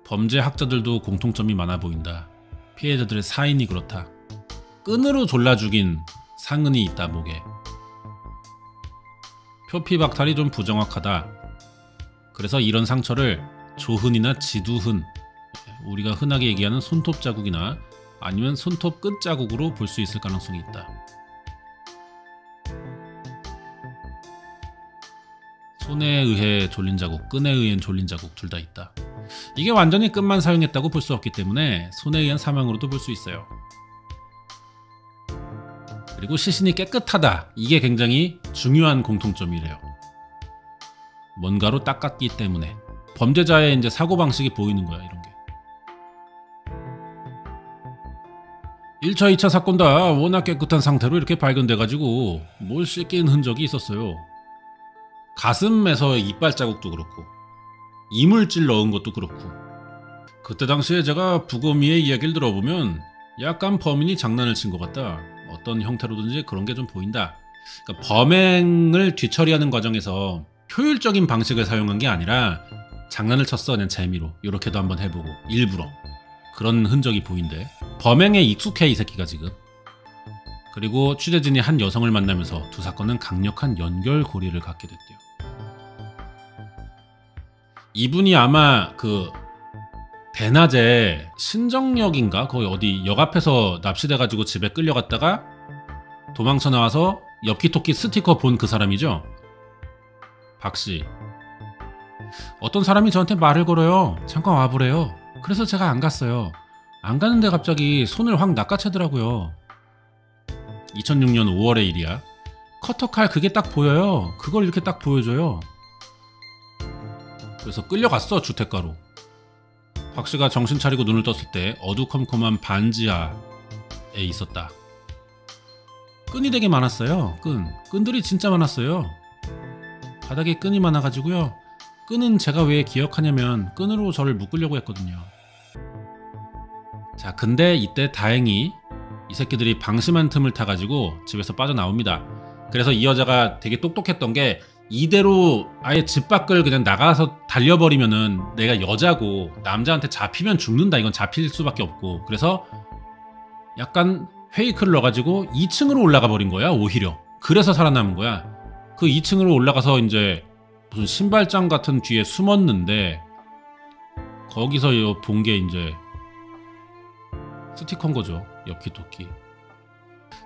범죄 학자들도 공통점이 많아 보인다. 피해자들의 사인이 그렇다. 끈으로 졸라 죽인 상흔이 있다 목에. 표피박탈이 좀 부정확하다. 그래서 이런 상처를 조흔이나 지두흔, 우리가 흔하게 얘기하는 손톱 자국이나 아니면 손톱 끝 자국으로 볼 수 있을 가능성이 있다. 손에 의해 졸린 자국, 끈에 의한 졸린 자국 둘 다 있다. 이게 완전히 끈만 사용했다고 볼 수 없기 때문에 손에 의한 사망으로도 볼 수 있어요. 그리고 시신이 깨끗하다. 이게 굉장히 중요한 공통점이래요. 뭔가로 닦았기 때문에. 범죄자의 이제 사고방식이 보이는 거야, 이런 게. 1차, 2차 사건 다 워낙 깨끗한 상태로 이렇게 발견돼가지고 뭘 씻긴 흔적이 있었어요. 가슴에서 이빨 자국도 그렇고 이물질 넣은 것도 그렇고. 그때 당시에 제가 부검이의 이야기를 들어보면 약간 범인이 장난을 친 것 같다. 어떤 형태로든지 그런 게 좀 보인다. 그러니까 범행을 뒤처리하는 과정에서 효율적인 방식을 사용한 게 아니라 장난을 쳤어, 그냥 재미로. 이렇게도 한번 해보고 일부러. 그런 흔적이 보인대. 범행에 익숙해 이 새끼가 지금. 그리고 취재진이 한 여성을 만나면서 두 사건은 강력한 연결고리를 갖게 됐대요. 이분이 아마 그 대낮에 신정역인가 거기 어디 역 앞에서 납치돼가지고 집에 끌려갔다가 도망쳐 나와서 엽기토끼 스티커 본 그 사람이죠? 박씨. 어떤 사람이 저한테 말을 걸어요. 잠깐 와보래요. 그래서 제가 안 갔어요. 안 가는데 갑자기 손을 확 낚아채더라고요. 2006년 5월의 일이야. 커터칼 그게 딱 보여요. 그걸 이렇게 딱 보여줘요. 그래서 끌려갔어, 주택가로. 박씨가 정신 차리고 눈을 떴을 때 어두컴컴한 반지하에 있었다. 끈이 되게 많았어요. 끈들이 진짜 많았어요. 바닥에 끈이 많아가지고요. 끈은 제가 왜 기억하냐면 끈으로 저를 묶으려고 했거든요. 자, 근데 이때 다행히 이 새끼들이 방심한 틈을 타가지고 집에서 빠져나옵니다. 그래서 이 여자가 되게 똑똑했던 게 이대로 아예 집 밖을 그냥 나가서 달려버리면은 내가 여자고 남자한테 잡히면 죽는다. 이건 잡힐 수밖에 없고. 그래서 약간 페이크를 넣어가지고 2층으로 올라가 버린 거야, 오히려. 그래서 살아남은 거야. 그 2층으로 올라가서 이제 무슨 신발장 같은 뒤에 숨었는데 거기서 본 게 이제 스티커인 거죠. 엽기토끼.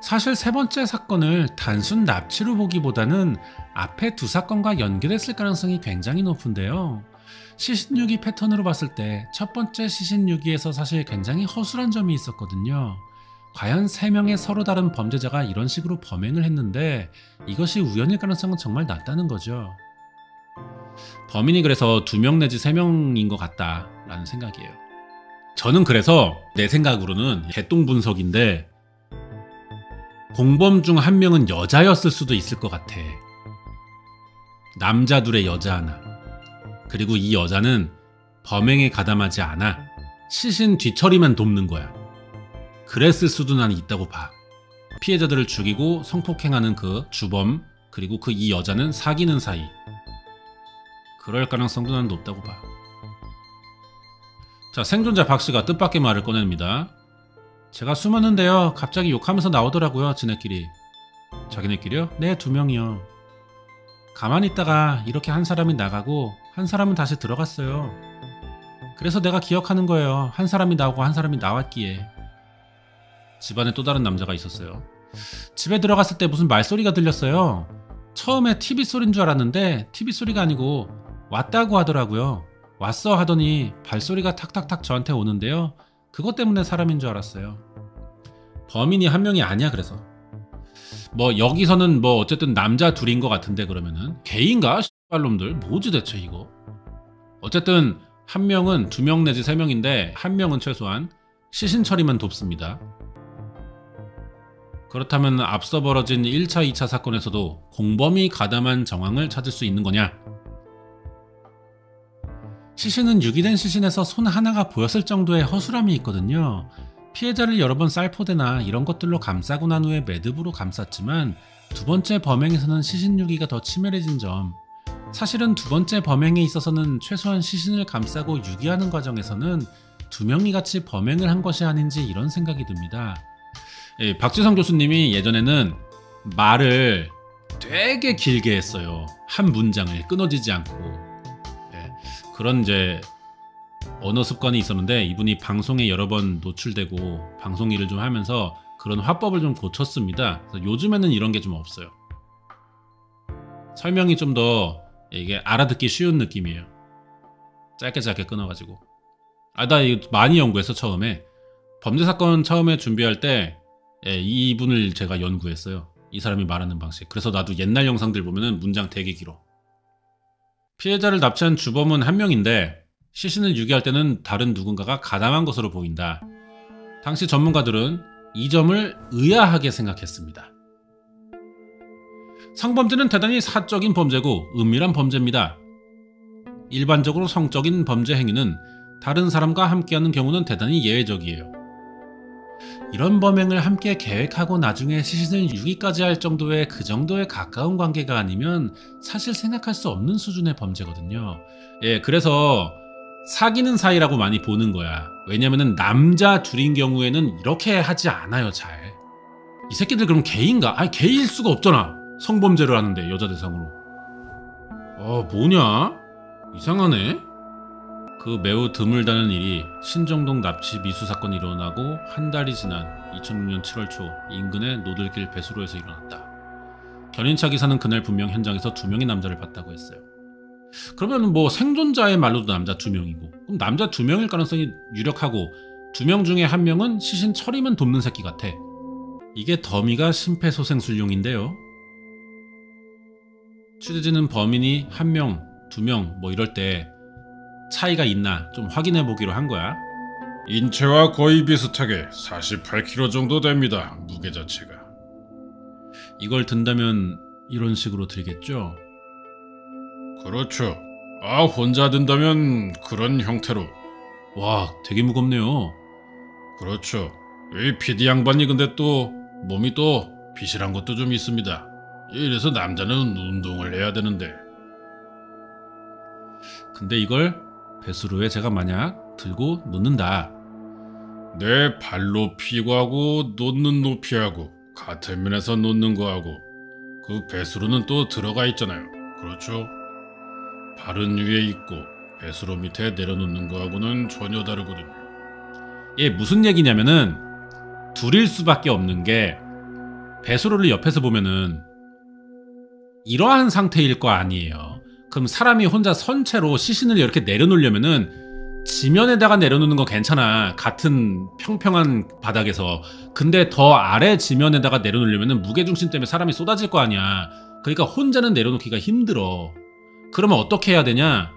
사실 세 번째 사건을 단순 납치로 보기보다는 앞에 두 사건과 연결했을 가능성이 굉장히 높은데요. 시신유기 패턴으로 봤을 때 첫 번째 시신유기에서 사실 굉장히 허술한 점이 있었거든요. 과연 3명의 서로 다른 범죄자가 이런 식으로 범행을 했는데 이것이 우연일 가능성은 정말 낮다는 거죠. 범인이 그래서 2명 내지 3명인 것 같다라는 생각이에요. 저는 그래서 내 생각으로는 개똥 분석인데 공범 중 1명은 여자였을 수도 있을 것 같아. 남자 둘에 여자 하나. 그리고 이 여자는 범행에 가담하지 않아. 시신 뒤처리만 돕는 거야. 그랬을 수도 난 있다고 봐. 피해자들을 죽이고 성폭행하는 그 주범, 그리고 그 이 여자는 사귀는 사이. 그럴 가능성도 난 높다고 봐. 자, 생존자 박씨가 뜻밖의 말을 꺼냅니다. 제가 숨었는데요. 갑자기 욕하면서 나오더라고요. 지네끼리. 자기네끼리요? 네, 2명이요. 가만히 있다가 이렇게 한 사람이 나가고 한 사람은 다시 들어갔어요. 그래서 내가 기억하는 거예요. 한 사람이 나오고 한 사람이 나왔기에. 집안에 또 다른 남자가 있었어요. 집에 들어갔을 때 무슨 말소리가 들렸어요. 처음에 TV 소리인 줄 알았는데 TV 소리가 아니고 왔다고 하더라고요. 왔어 하더니 발소리가 탁탁탁 저한테 오는데요. 그것 때문에 사람인 줄 알았어요. 범인이 1명이 아니야. 그래서 뭐 여기서는 뭐 어쨌든 남자 둘인 것 같은데 그러면은 개인가? 씨발놈들 뭐지 대체 이거. 어쨌든 1명은 2명 내지 3명인데 1명은 최소한 시신 처리만 돕습니다. 그렇다면 앞서 벌어진 1차, 2차 사건에서도 공범이 가담한 정황을 찾을 수 있는 거냐? 시신은 유기된 시신에서 손 하나가 보였을 정도의 허술함이 있거든요. 피해자를 여러 번 쌀포대나 이런 것들로 감싸고 난 후에 매듭으로 감쌌지만 두 번째 범행에서는 시신 유기가 더 치밀해진 점, 사실은 두 번째 범행에 있어서는 최소한 시신을 감싸고 유기하는 과정에서는 두 명이 같이 범행을 한 것이 아닌지 이런 생각이 듭니다. 예, 박지성 교수님이 예전에는 말을 되게 길게 했어요. 한 문장을 끊어지지 않고. 예, 그런 이제 언어 습관이 있었는데 이분이 방송에 여러 번 노출되고 방송 일을 좀 하면서 그런 화법을 좀 고쳤습니다. 그래서 요즘에는 이런 게 좀 없어요. 설명이 좀 더 이게 알아듣기 쉬운 느낌이에요. 짧게 끊어가지고. 나 이거 많이 연구했어. 처음에 범죄 사건 처음에 준비할 때 이분을 제가 연구했어요. 이 사람이 말하는 방식. 그래서 나도 옛날 영상들 보면은 문장 되게 길어. 피해자를 납치한 주범은 한 명인데 시신을 유기할 때는 다른 누군가가 가담한 것으로 보인다. 당시 전문가들은 이 점을 의아하게 생각했습니다. 성범죄는 대단히 사적인 범죄고 은밀한 범죄입니다. 일반적으로 성적인 범죄 행위는 다른 사람과 함께하는 경우는 대단히 예외적이에요. 이런 범행을 함께 계획하고 나중에 시신을 유기까지 할 정도의 그 정도에 가까운 관계가 아니면 사실 생각할 수 없는 수준의 범죄거든요. 예, 그래서 사귀는 사이라고 많이 보는 거야. 왜냐면은 남자 둘인 경우에는 이렇게 하지 않아요, 잘. 이 새끼들 그럼 게이인가? 아니, 게이일 수가 없잖아. 성범죄를 하는데, 여자 대상으로. 뭐냐? 이상하네? 그 매우 드물다는 일이 신정동 납치 미수 사건이 일어나고 한 달이 지난 2006년 7월 초 인근의 노들길 배수로에서 일어났다. 견인차 기사는 그날 분명 현장에서 2명의 남자를 봤다고 했어요. 그러면 뭐 생존자의 말로도 남자 2명이고 그럼 남자 2명일 가능성이 유력하고 2명 중에 1명은 시신 처리만 돕는 새끼 같아. 이게 더미가 심폐소생술용인데요. 취재진은 범인이 1명, 2명 뭐 이럴 때 차이가 있나 좀 확인해 보기로 한 거야. 인체와 거의 비슷하게 48kg 정도 됩니다. 무게 자체가. 이걸 든다면 이런 식으로 들겠죠? 그렇죠. 혼자 든다면 그런 형태로. 와, 되게 무겁네요. 그렇죠. 이 PD 양반이 근데 또 몸이 또 비실한 것도 좀 있습니다. 이래서 남자는 운동을 해야 되는데. 근데 이걸 배수로에 제가 만약 들고 놓는다. 내 발 높이하고 놓는 높이하고 같은 면에서 놓는 거하고 그 배수로는 또 들어가 있잖아요. 그렇죠? 발은 위에 있고 배수로 밑에 내려놓는 거하고는 전혀 다르거든요. 이게 무슨 얘기냐면은 둘일 수밖에 없는 게 배수로를 옆에서 보면은 이러한 상태일 거 아니에요. 그럼 사람이 혼자 선체로 시신을 이렇게 내려놓으려면은 지면에다가 내려놓는 건 괜찮아. 같은 평평한 바닥에서. 근데 더 아래 지면에다가 내려놓으려면은 무게중심 때문에 사람이 쏟아질 거 아니야. 그러니까 혼자는 내려놓기가 힘들어. 그러면 어떻게 해야 되냐?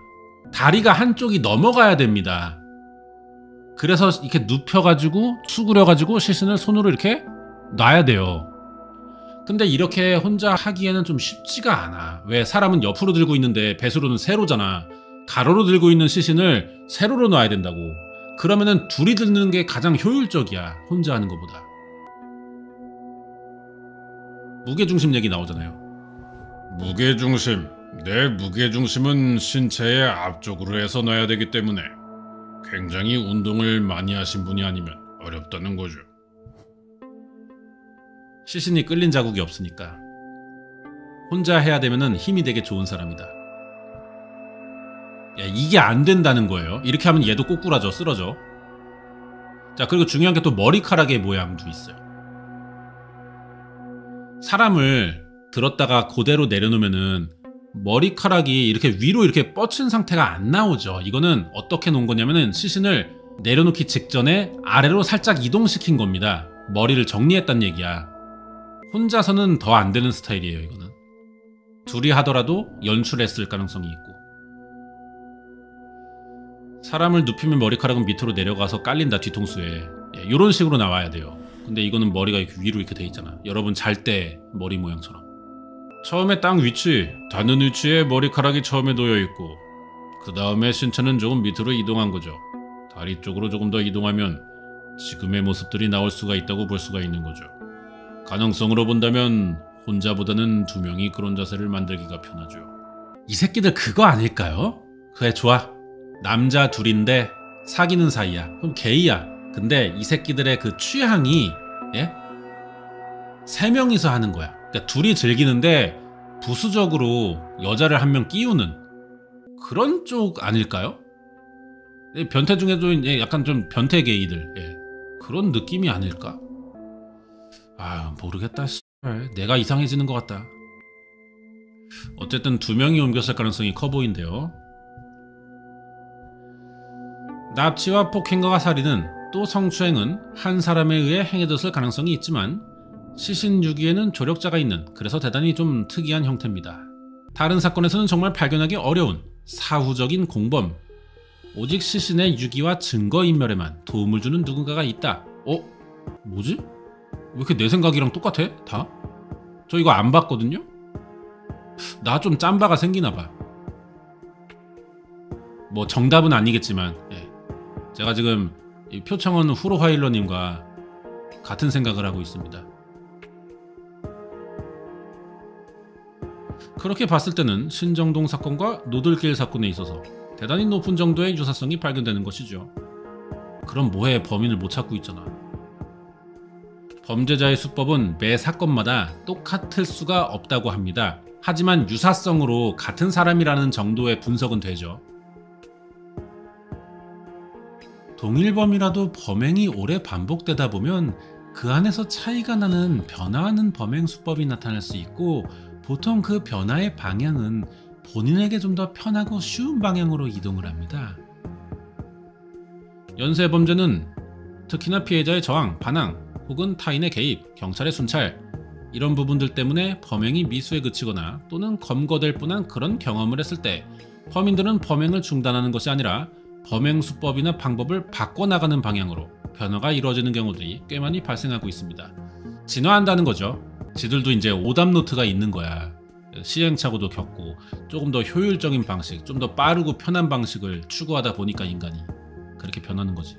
다리가 한쪽이 넘어가야 됩니다. 그래서 이렇게 눕혀가지고 수그려가지고 시신을 손으로 이렇게 놔야 돼요. 근데 이렇게 혼자 하기에는 좀 쉽지가 않아. 왜? 사람은 옆으로 들고 있는데 배수로는 세로잖아. 가로로 들고 있는 시신을 세로로 놔야 된다고. 그러면은 둘이 드는 게 가장 효율적이야. 혼자 하는 것보다. 무게중심 얘기 나오잖아요. 무게중심. 내 무게중심은 신체의 앞쪽으로 해서 놔야 되기 때문에 굉장히 운동을 많이 하신 분이 아니면 어렵다는 거죠. 시신이 끌린 자국이 없으니까. 혼자 해야 되면은 힘이 되게 좋은 사람이다. 야, 이게 안 된다는 거예요. 이렇게 하면 얘도 꼬꾸라져, 쓰러져. 자, 그리고 중요한 게 또 머리카락의 모양도 있어요. 사람을 들었다가 그대로 내려놓으면은 머리카락이 이렇게 위로 이렇게 뻗친 상태가 안 나오죠. 이거는 어떻게 놓은 거냐면은 시신을 내려놓기 직전에 아래로 살짝 이동시킨 겁니다. 머리를 정리했단 얘기야. 혼자서는 더 안 되는 스타일이에요, 이거는. 둘이 하더라도 연출했을 가능성이 있고. 사람을 눕히면 머리카락은 밑으로 내려가서 깔린다, 뒤통수에. 이런 식으로 나와야 돼요. 근데 이거는 머리가 이렇게 위로 이렇게 돼 있잖아. 여러분 잘 때 머리 모양처럼. 처음에 땅 위치, 닿는 위치에 머리카락이 처음에 놓여 있고 그 다음에 신체는 조금 밑으로 이동한 거죠. 다리 쪽으로 조금 더 이동하면 지금의 모습들이 나올 수가 있다고 볼 수가 있는 거죠. 가능성으로 본다면 혼자보다는 2명이 그런 자세를 만들기가 편하죠. 이 새끼들 그거 아닐까요? 그래 좋아. 남자 둘인데 사귀는 사이야. 그럼 게이야. 근데 이 새끼들의 그 취향이 예? 세 명이서 하는 거야. 그러니까 둘이 즐기는데 부수적으로 여자를 한 명 끼우는 그런 쪽 아닐까요? 변태 중에도 약간 좀 변태 게이들 예. 그런 느낌이 아닐까? 아 모르겠다. 내가 이상해지는 것 같다. 어쨌든 2명이 옮겼을 가능성이 커 보인대요. 납치와 폭행과 살인은 또 성추행은 한 사람에 의해 행해졌을 가능성이 있지만 시신 유기에는 조력자가 있는 그래서 대단히 좀 특이한 형태입니다. 다른 사건에서는 정말 발견하기 어려운 사후적인 공범 오직 시신의 유기와 증거인멸에만 도움을 주는 누군가가 있다. 뭐지? 왜 이렇게 내 생각이랑 똑같아? 다? 저 이거 안 봤거든요? 나 좀 짬바가 생기나봐. 뭐 정답은 아니겠지만 예. 제가 지금 표창원 후로화일러님과 같은 생각을 하고 있습니다. 그렇게 봤을 때는 신정동 사건과 노들길 사건에 있어서 대단히 높은 정도의 유사성이 발견되는 것이죠. 그럼 뭐해 범인을 못 찾고 있잖아. 범죄자의 수법은 매 사건마다 똑같을 수가 없다고 합니다. 하지만 유사성으로 같은 사람이라는 정도의 분석은 되죠. 동일범이라도 범행이 오래 반복되다 보면 그 안에서 차이가 나는 변화하는 범행 수법이 나타날 수 있고 보통 그 변화의 방향은 본인에게 좀 더 편하고 쉬운 방향으로 이동을 합니다. 연쇄범죄는 특히나 피해자의 저항, 반항 혹은 타인의 개입, 경찰의 순찰 이런 부분들 때문에 범행이 미수에 그치거나 또는 검거될 뻔한 그런 경험을 했을 때 범인들은 범행을 중단하는 것이 아니라 범행 수법이나 방법을 바꿔나가는 방향으로 변화가 이루어지는 경우들이 꽤 많이 발생하고 있습니다. 진화한다는 거죠. 지들도 이제 오답노트가 있는 거야. 시행착오도 겪고 조금 더 효율적인 방식, 좀 더 빠르고 편한 방식을 추구하다 보니까 인간이 그렇게 변하는 거지.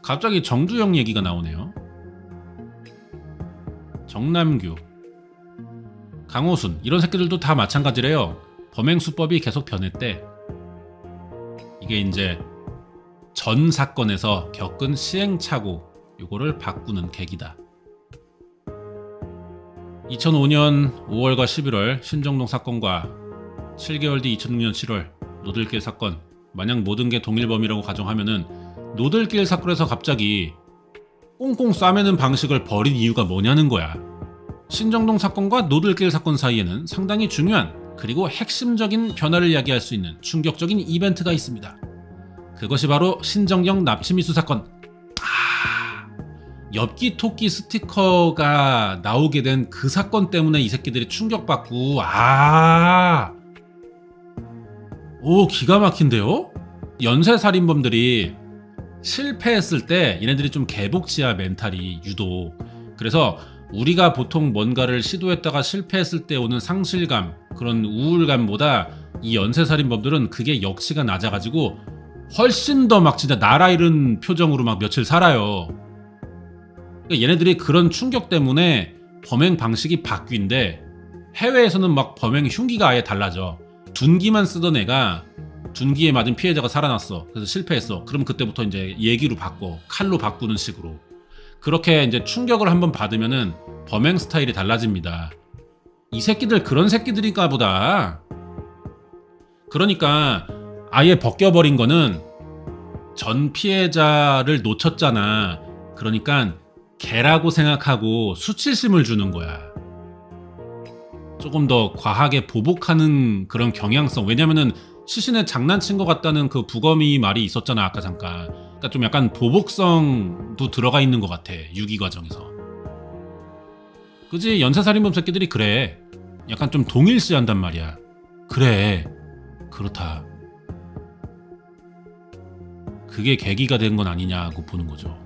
갑자기 정두영 얘기가 나오네요. 정남규, 강호순 이런 새끼들도 다 마찬가지래요. 범행 수법이 계속 변했대. 이게 이제 전 사건에서 겪은 시행착오 요거를 바꾸는 계기다. 2005년 5월과 11월 신정동 사건과 7개월 뒤 2006년 7월 노들길 사건 만약 모든 게 동일범이라고 가정하면은 노들길 사건에서 갑자기 꽁꽁 싸매는 방식을 버린 이유가 뭐냐는 거야. 신정동 사건과 노들길 사건 사이에는 상당히 중요한 그리고 핵심적인 변화를 야기할 수 있는 충격적인 이벤트가 있습니다. 그것이 바로 신정영 납치미수 사건. 엽기 토끼 스티커가 나오게 된 그 사건 때문에 이 새끼들이 충격받고 오 기가 막힌데요? 연쇄살인범들이 실패했을 때 얘네들이 좀 개복치야 멘탈이 유독. 그래서 우리가 보통 뭔가를 시도했다가 실패했을 때 오는 상실감 그런 우울감보다 이 연쇄살인범들은 그게 역치가 낮아가지고 훨씬 더 막 진짜 나라 잃은 표정으로 막 며칠 살아요. 그러니까 얘네들이 그런 충격 때문에 범행 방식이 바뀐데 해외에서는 막 범행 흉기가 아예 달라져. 둔기만 쓰던 애가 둔기에 맞은 피해자가 살아났어. 그래서 실패했어. 그럼 그때부터 이제 얘기로 바꿔. 칼로 바꾸는 식으로. 그렇게 이제 충격을 한번 받으면은 범행 스타일이 달라집니다. 이 새끼들 그런 새끼들인가 보다. 그러니까 아예 벗겨버린 거는 전 피해자를 놓쳤잖아. 그러니까 개라고 생각하고 수치심을 주는 거야. 조금 더 과하게 보복하는 그런 경향성. 왜냐면은 시신에 장난친 것 같다는 그 부검이 말이 있었잖아 아까 잠깐. 그러니까 좀 약간 보복성도 들어가 있는 것 같아 유기 과정에서. 그지? 연쇄살인범 새끼들이 그래. 약간 좀 동일시한단 말이야. 그래 그렇다. 그게 계기가 된 건 아니냐고 보는 거죠.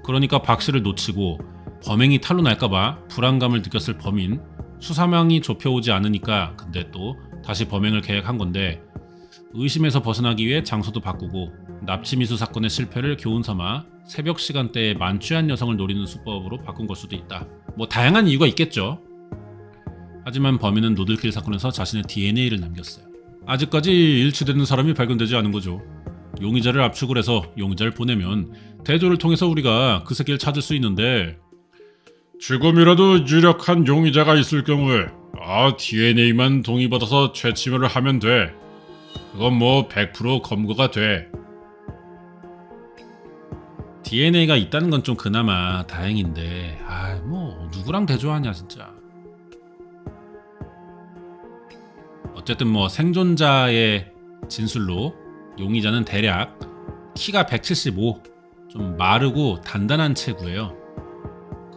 그러니까 박 씨를 놓치고 범행이 탄로 날까봐 불안감을 느꼈을 범인, 수사망이 좁혀오지 않으니까 근데 또 다시 범행을 계획한 건데 의심에서 벗어나기 위해 장소도 바꾸고 납치미수 사건의 실패를 교훈삼아 새벽 시간대에 만취한 여성을 노리는 수법으로 바꾼 걸 수도 있다. 뭐 다양한 이유가 있겠죠. 하지만 범인은 노들길 사건에서 자신의 DNA를 남겼어요. 아직까지 일치되는 사람이 발견되지 않은 거죠. 용의자를 압축을 해서 용의자를 보내면 대조를 통해서 우리가 그 새끼를 찾을 수 있는데, 지금이라도 유력한 용의자가 있을 경우에 DNA만 동의받아서 채취를 하면 돼. 그건 뭐 100% 검거가 돼. DNA가 있다는 건 좀 그나마 다행인데, 뭐 누구랑 대조하냐 진짜. 어쨌든 뭐 생존자의 진술로 용의자는 대략 키가 175, 좀 마르고 단단한 체구예요.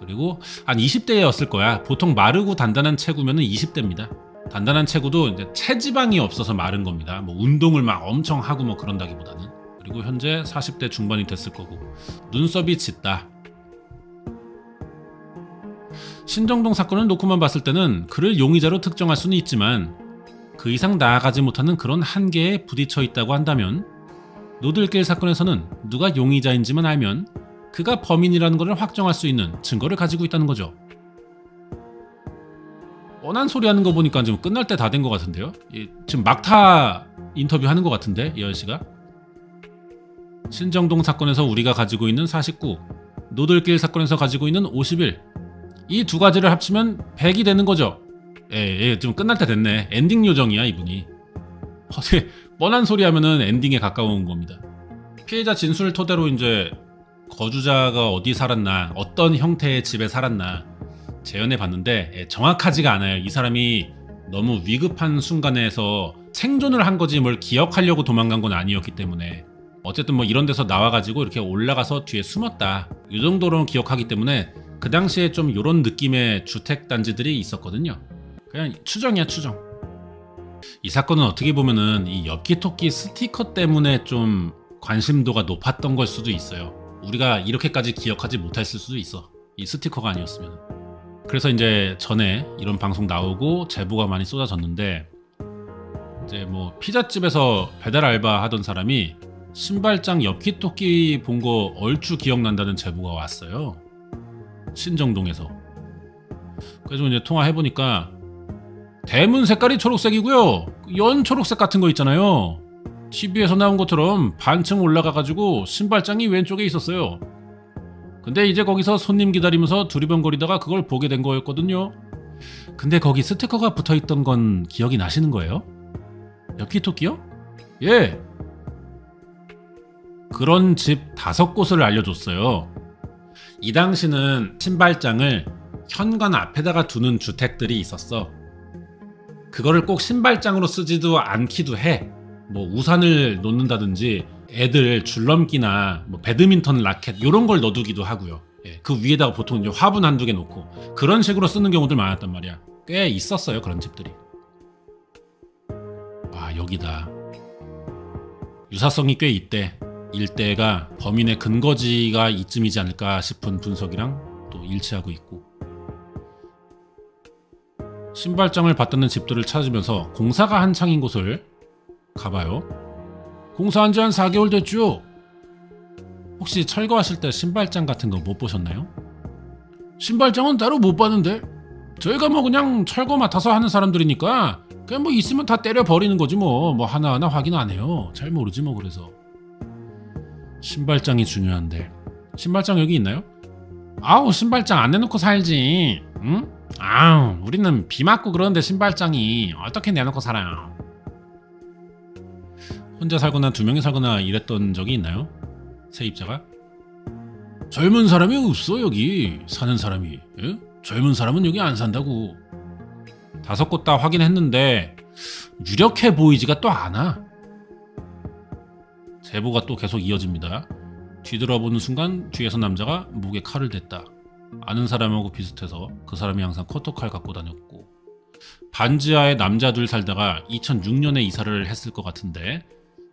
그리고 한 20대였을 거야. 보통 마르고 단단한 체구면은 20대입니다. 단단한 체구도 이제 체지방이 없어서 마른 겁니다. 뭐 운동을 막 엄청 하고 뭐 그런다기보다는. 그리고 현재 40대 중반이 됐을 거고, 눈썹이 짙다. 신정동 사건을 놓고만 봤을 때는 그를 용의자로 특정할 수는 있지만 그 이상 나아가지 못하는 그런 한계에 부딪혀 있다고 한다면, 노들길 사건에서는 누가 용의자인지만 알면 그가 범인이라는 것을 확정할 수 있는 증거를 가지고 있다는 거죠. 뻔한 소리 하는 거 보니까 지금 끝날 때 다 된 것 같은데요. 지금 막타 인터뷰 하는 것 같은데, 이 아저씨가. 신정동 사건에서 우리가 가지고 있는 49, 노들길 사건에서 가지고 있는 51, 이 두 가지를 합치면 100이 되는 거죠. 좀 끝날 때 됐네. 엔딩 요정이야 이분이. 어떻게 뻔한 소리 하면은 엔딩에 가까운 겁니다. 피해자 진술을 토대로 이제 거주자가 어디 살았나, 어떤 형태의 집에 살았나 재현해 봤는데 정확하지가 않아요. 이 사람이 너무 위급한 순간에서 생존을 한 거지 뭘 기억하려고 도망간 건 아니었기 때문에, 어쨌든 뭐 이런 데서 나와가지고 이렇게 올라가서 뒤에 숨었다, 이 정도로는 기억하기 때문에 그 당시에 좀 이런 느낌의 주택단지들이 있었거든요. 그냥 추정이야, 추정. 이 사건은 어떻게 보면은 이 엽기토끼 스티커 때문에 좀 관심도가 높았던 걸 수도 있어요. 우리가 이렇게까지 기억하지 못했을 수도 있어, 이 스티커가 아니었으면. 그래서 이제 전에 이런 방송 나오고 제보가 많이 쏟아졌는데, 이제 뭐 피자집에서 배달 알바 하던 사람이 신발장 엽기토끼 본 거 얼추 기억난다는 제보가 왔어요. 신정동에서. 그래서 이제 통화해보니까 대문 색깔이 초록색이고요, 연 초록색 같은 거 있잖아요. TV에서 나온 것처럼 반층 올라가가지고 신발장이 왼쪽에 있었어요. 근데 이제 거기서 손님 기다리면서 두리번거리다가 그걸 보게 된 거였거든요. 근데 거기 스티커가 붙어있던 건 기억이 나시는 거예요? 엽기토끼요? 예. 그런 집 5곳을 알려줬어요. 이 당시는 신발장을 현관 앞에다가 두는 주택들이 있었어. 그거를 꼭 신발장으로 쓰지도 않기도 해. 뭐 우산을 놓는다든지 애들 줄넘기나 뭐 배드민턴 라켓 이런 걸 넣어두기도 하고요. 그 위에다가 보통 이제 화분 한두 개 놓고 그런 식으로 쓰는 경우들 많았단 말이야. 꽤 있었어요, 그런 집들이. 여기다. 유사성이 꽤 있대. 일대가 범인의 근거지가 이쯤이지 않을까 싶은 분석이랑 또 일치하고 있고, 신발장을 받드는 집들을 찾으면서 공사가 한창인 곳을 가봐요. 공사한 지 한 4개월 됐죠? 혹시 철거하실 때 신발장 같은 거 못 보셨나요? 신발장은 따로 못 봤는데, 저희가 뭐 그냥 철거 맡아서 하는 사람들이니까 그냥 뭐 있으면 다 때려 버리는 거지 뭐 하나하나 확인 안 해요. 잘 모르지 뭐. 그래서 신발장이 중요한데, 신발장 여기 있나요? 신발장 안 내놓고 살지. 응? 우리는 비 맞고 그러는데 신발장이 어떻게 내놓고 살아요? 혼자 살거나 2명이 살거나 이랬던 적이 있나요? 세입자가? 젊은 사람이 없어 여기 사는 사람이. 예? 젊은 사람은 여기 안 산다고. 5곳 다 확인했는데 유력해 보이지가 또 않아. 제보가 또 계속 이어집니다. 뒤돌아보는 순간 뒤에서 남자가 목에 칼을 댔다. 아는 사람하고 비슷해서 그 사람이 항상 커터칼 갖고 다녔고, 반지하에 남자 둘 살다가 2006년에 이사를 했을 것 같은데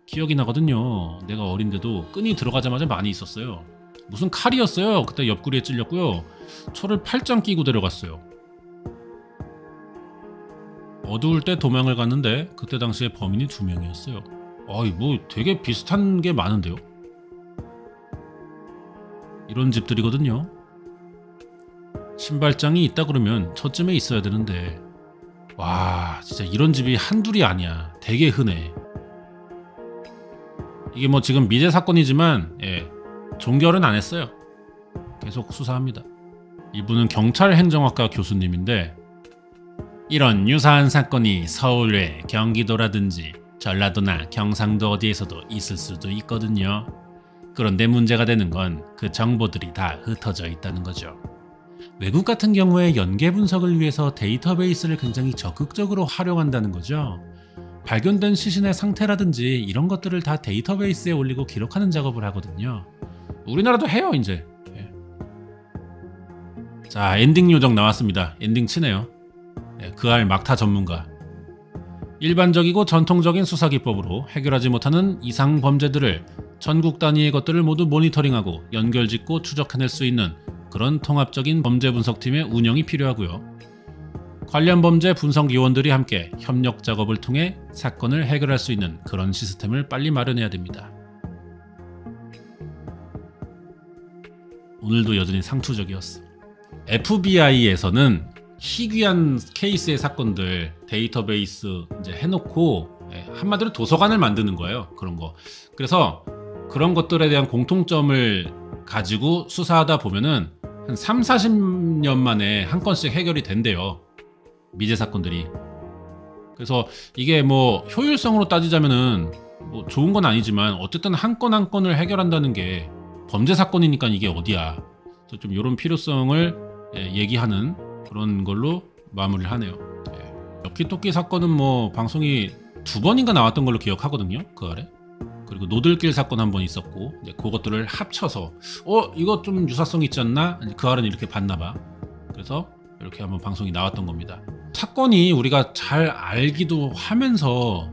기억이 나거든요. 내가 어린데도 끈이 들어가자마자 많이 있었어요. 무슨 칼이었어요. 그때 옆구리에 찔렸고요. 철을 8장 끼고 데려갔어요. 어두울 때 도망을 갔는데 그때 당시에 범인이 2명이었어요. 뭐 되게 비슷한 게 많은데요. 이런 집들이거든요. 신발장이 있다 그러면 저쯤에 있어야 되는데 와, 진짜 이런 집이 한둘이 아니야. 되게 흔해. 이게 뭐 지금 미제 사건이지만 종결은 안 했어요. 계속 수사합니다. 이분은 경찰 행정학과 교수님인데 이런 유사한 사건이 서울 외 경기도라든지 전라도나 경상도 어디에서도 있을 수도 있거든요. 그런데 문제가 되는 건 그 정보들이 다 흩어져 있다는 거죠. 외국 같은 경우에 연계 분석을 위해서 데이터베이스를 굉장히 적극적으로 활용한다는 거죠. 발견된 시신의 상태라든지 이런 것들을 다 데이터베이스에 올리고 기록하는 작업을 하거든요. 우리나라도 해요 이제. 자, 엔딩 요정 나왔습니다. 엔딩 치네요. 그 알 막타 전문가. 일반적이고 전통적인 수사기법으로 해결하지 못하는 이상 범죄들을 전국 단위의 것들을 모두 모니터링하고 연결짓고 추적해낼 수 있는 그런 통합적인 범죄 분석팀의 운영이 필요하고요. 관련 범죄 분석 요원들이 함께 협력 작업을 통해 사건을 해결할 수 있는 그런 시스템을 빨리 마련해야 됩니다. 오늘도 여전히 상투적이었어. FBI에서는 희귀한 케이스의 사건들 데이터베이스 이제 해놓고 한마디로 도서관을 만드는 거예요. 그런 거. 그래서 그런 것들에 대한 공통점을 가지고 수사하다 보면은 한 30-40년 만에 한 건씩 해결이 된대요. 미제 사건들이. 그래서 이게 뭐 효율성으로 따지자면은 뭐 좋은 건 아니지만 어쨌든 한 건 한 건을 해결한다는 게 범죄 사건이니까 이게 어디야. 그래서 좀 이런 필요성을 얘기하는 그런 걸로 마무리를 하네요. 엽기토끼 사건은 뭐 방송이 2번인가 나왔던 걸로 기억하거든요. 그 아래. 그리고 노들길 사건 한 번 있었고 이제 그것들을 합쳐서 이거 좀 유사성 있지 않나? 그 알은 이렇게 봤나 봐. 그래서 이렇게 한번 방송이 나왔던 겁니다. 사건이 우리가 잘 알기도 하면서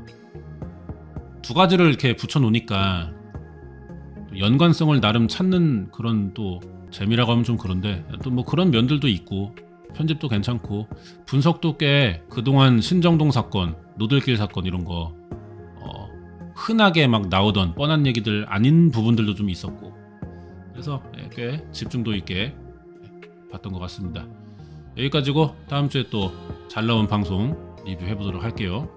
두 가지를 이렇게 붙여놓으니까 연관성을 나름 찾는 그런 또 재미라고 하면 좀 그런데 또 뭐 그런 면들도 있고 편집도 괜찮고 분석도 꽤 그동안 신정동 사건, 노들길 사건 이런 거 흔하게 막 나오던 뻔한 얘기들 아닌 부분들도 좀 있었고 그래서 꽤 집중도 있게 봤던 것 같습니다. 여기까지고 다음 주에 또 잘 나온 방송 리뷰해보도록 할게요.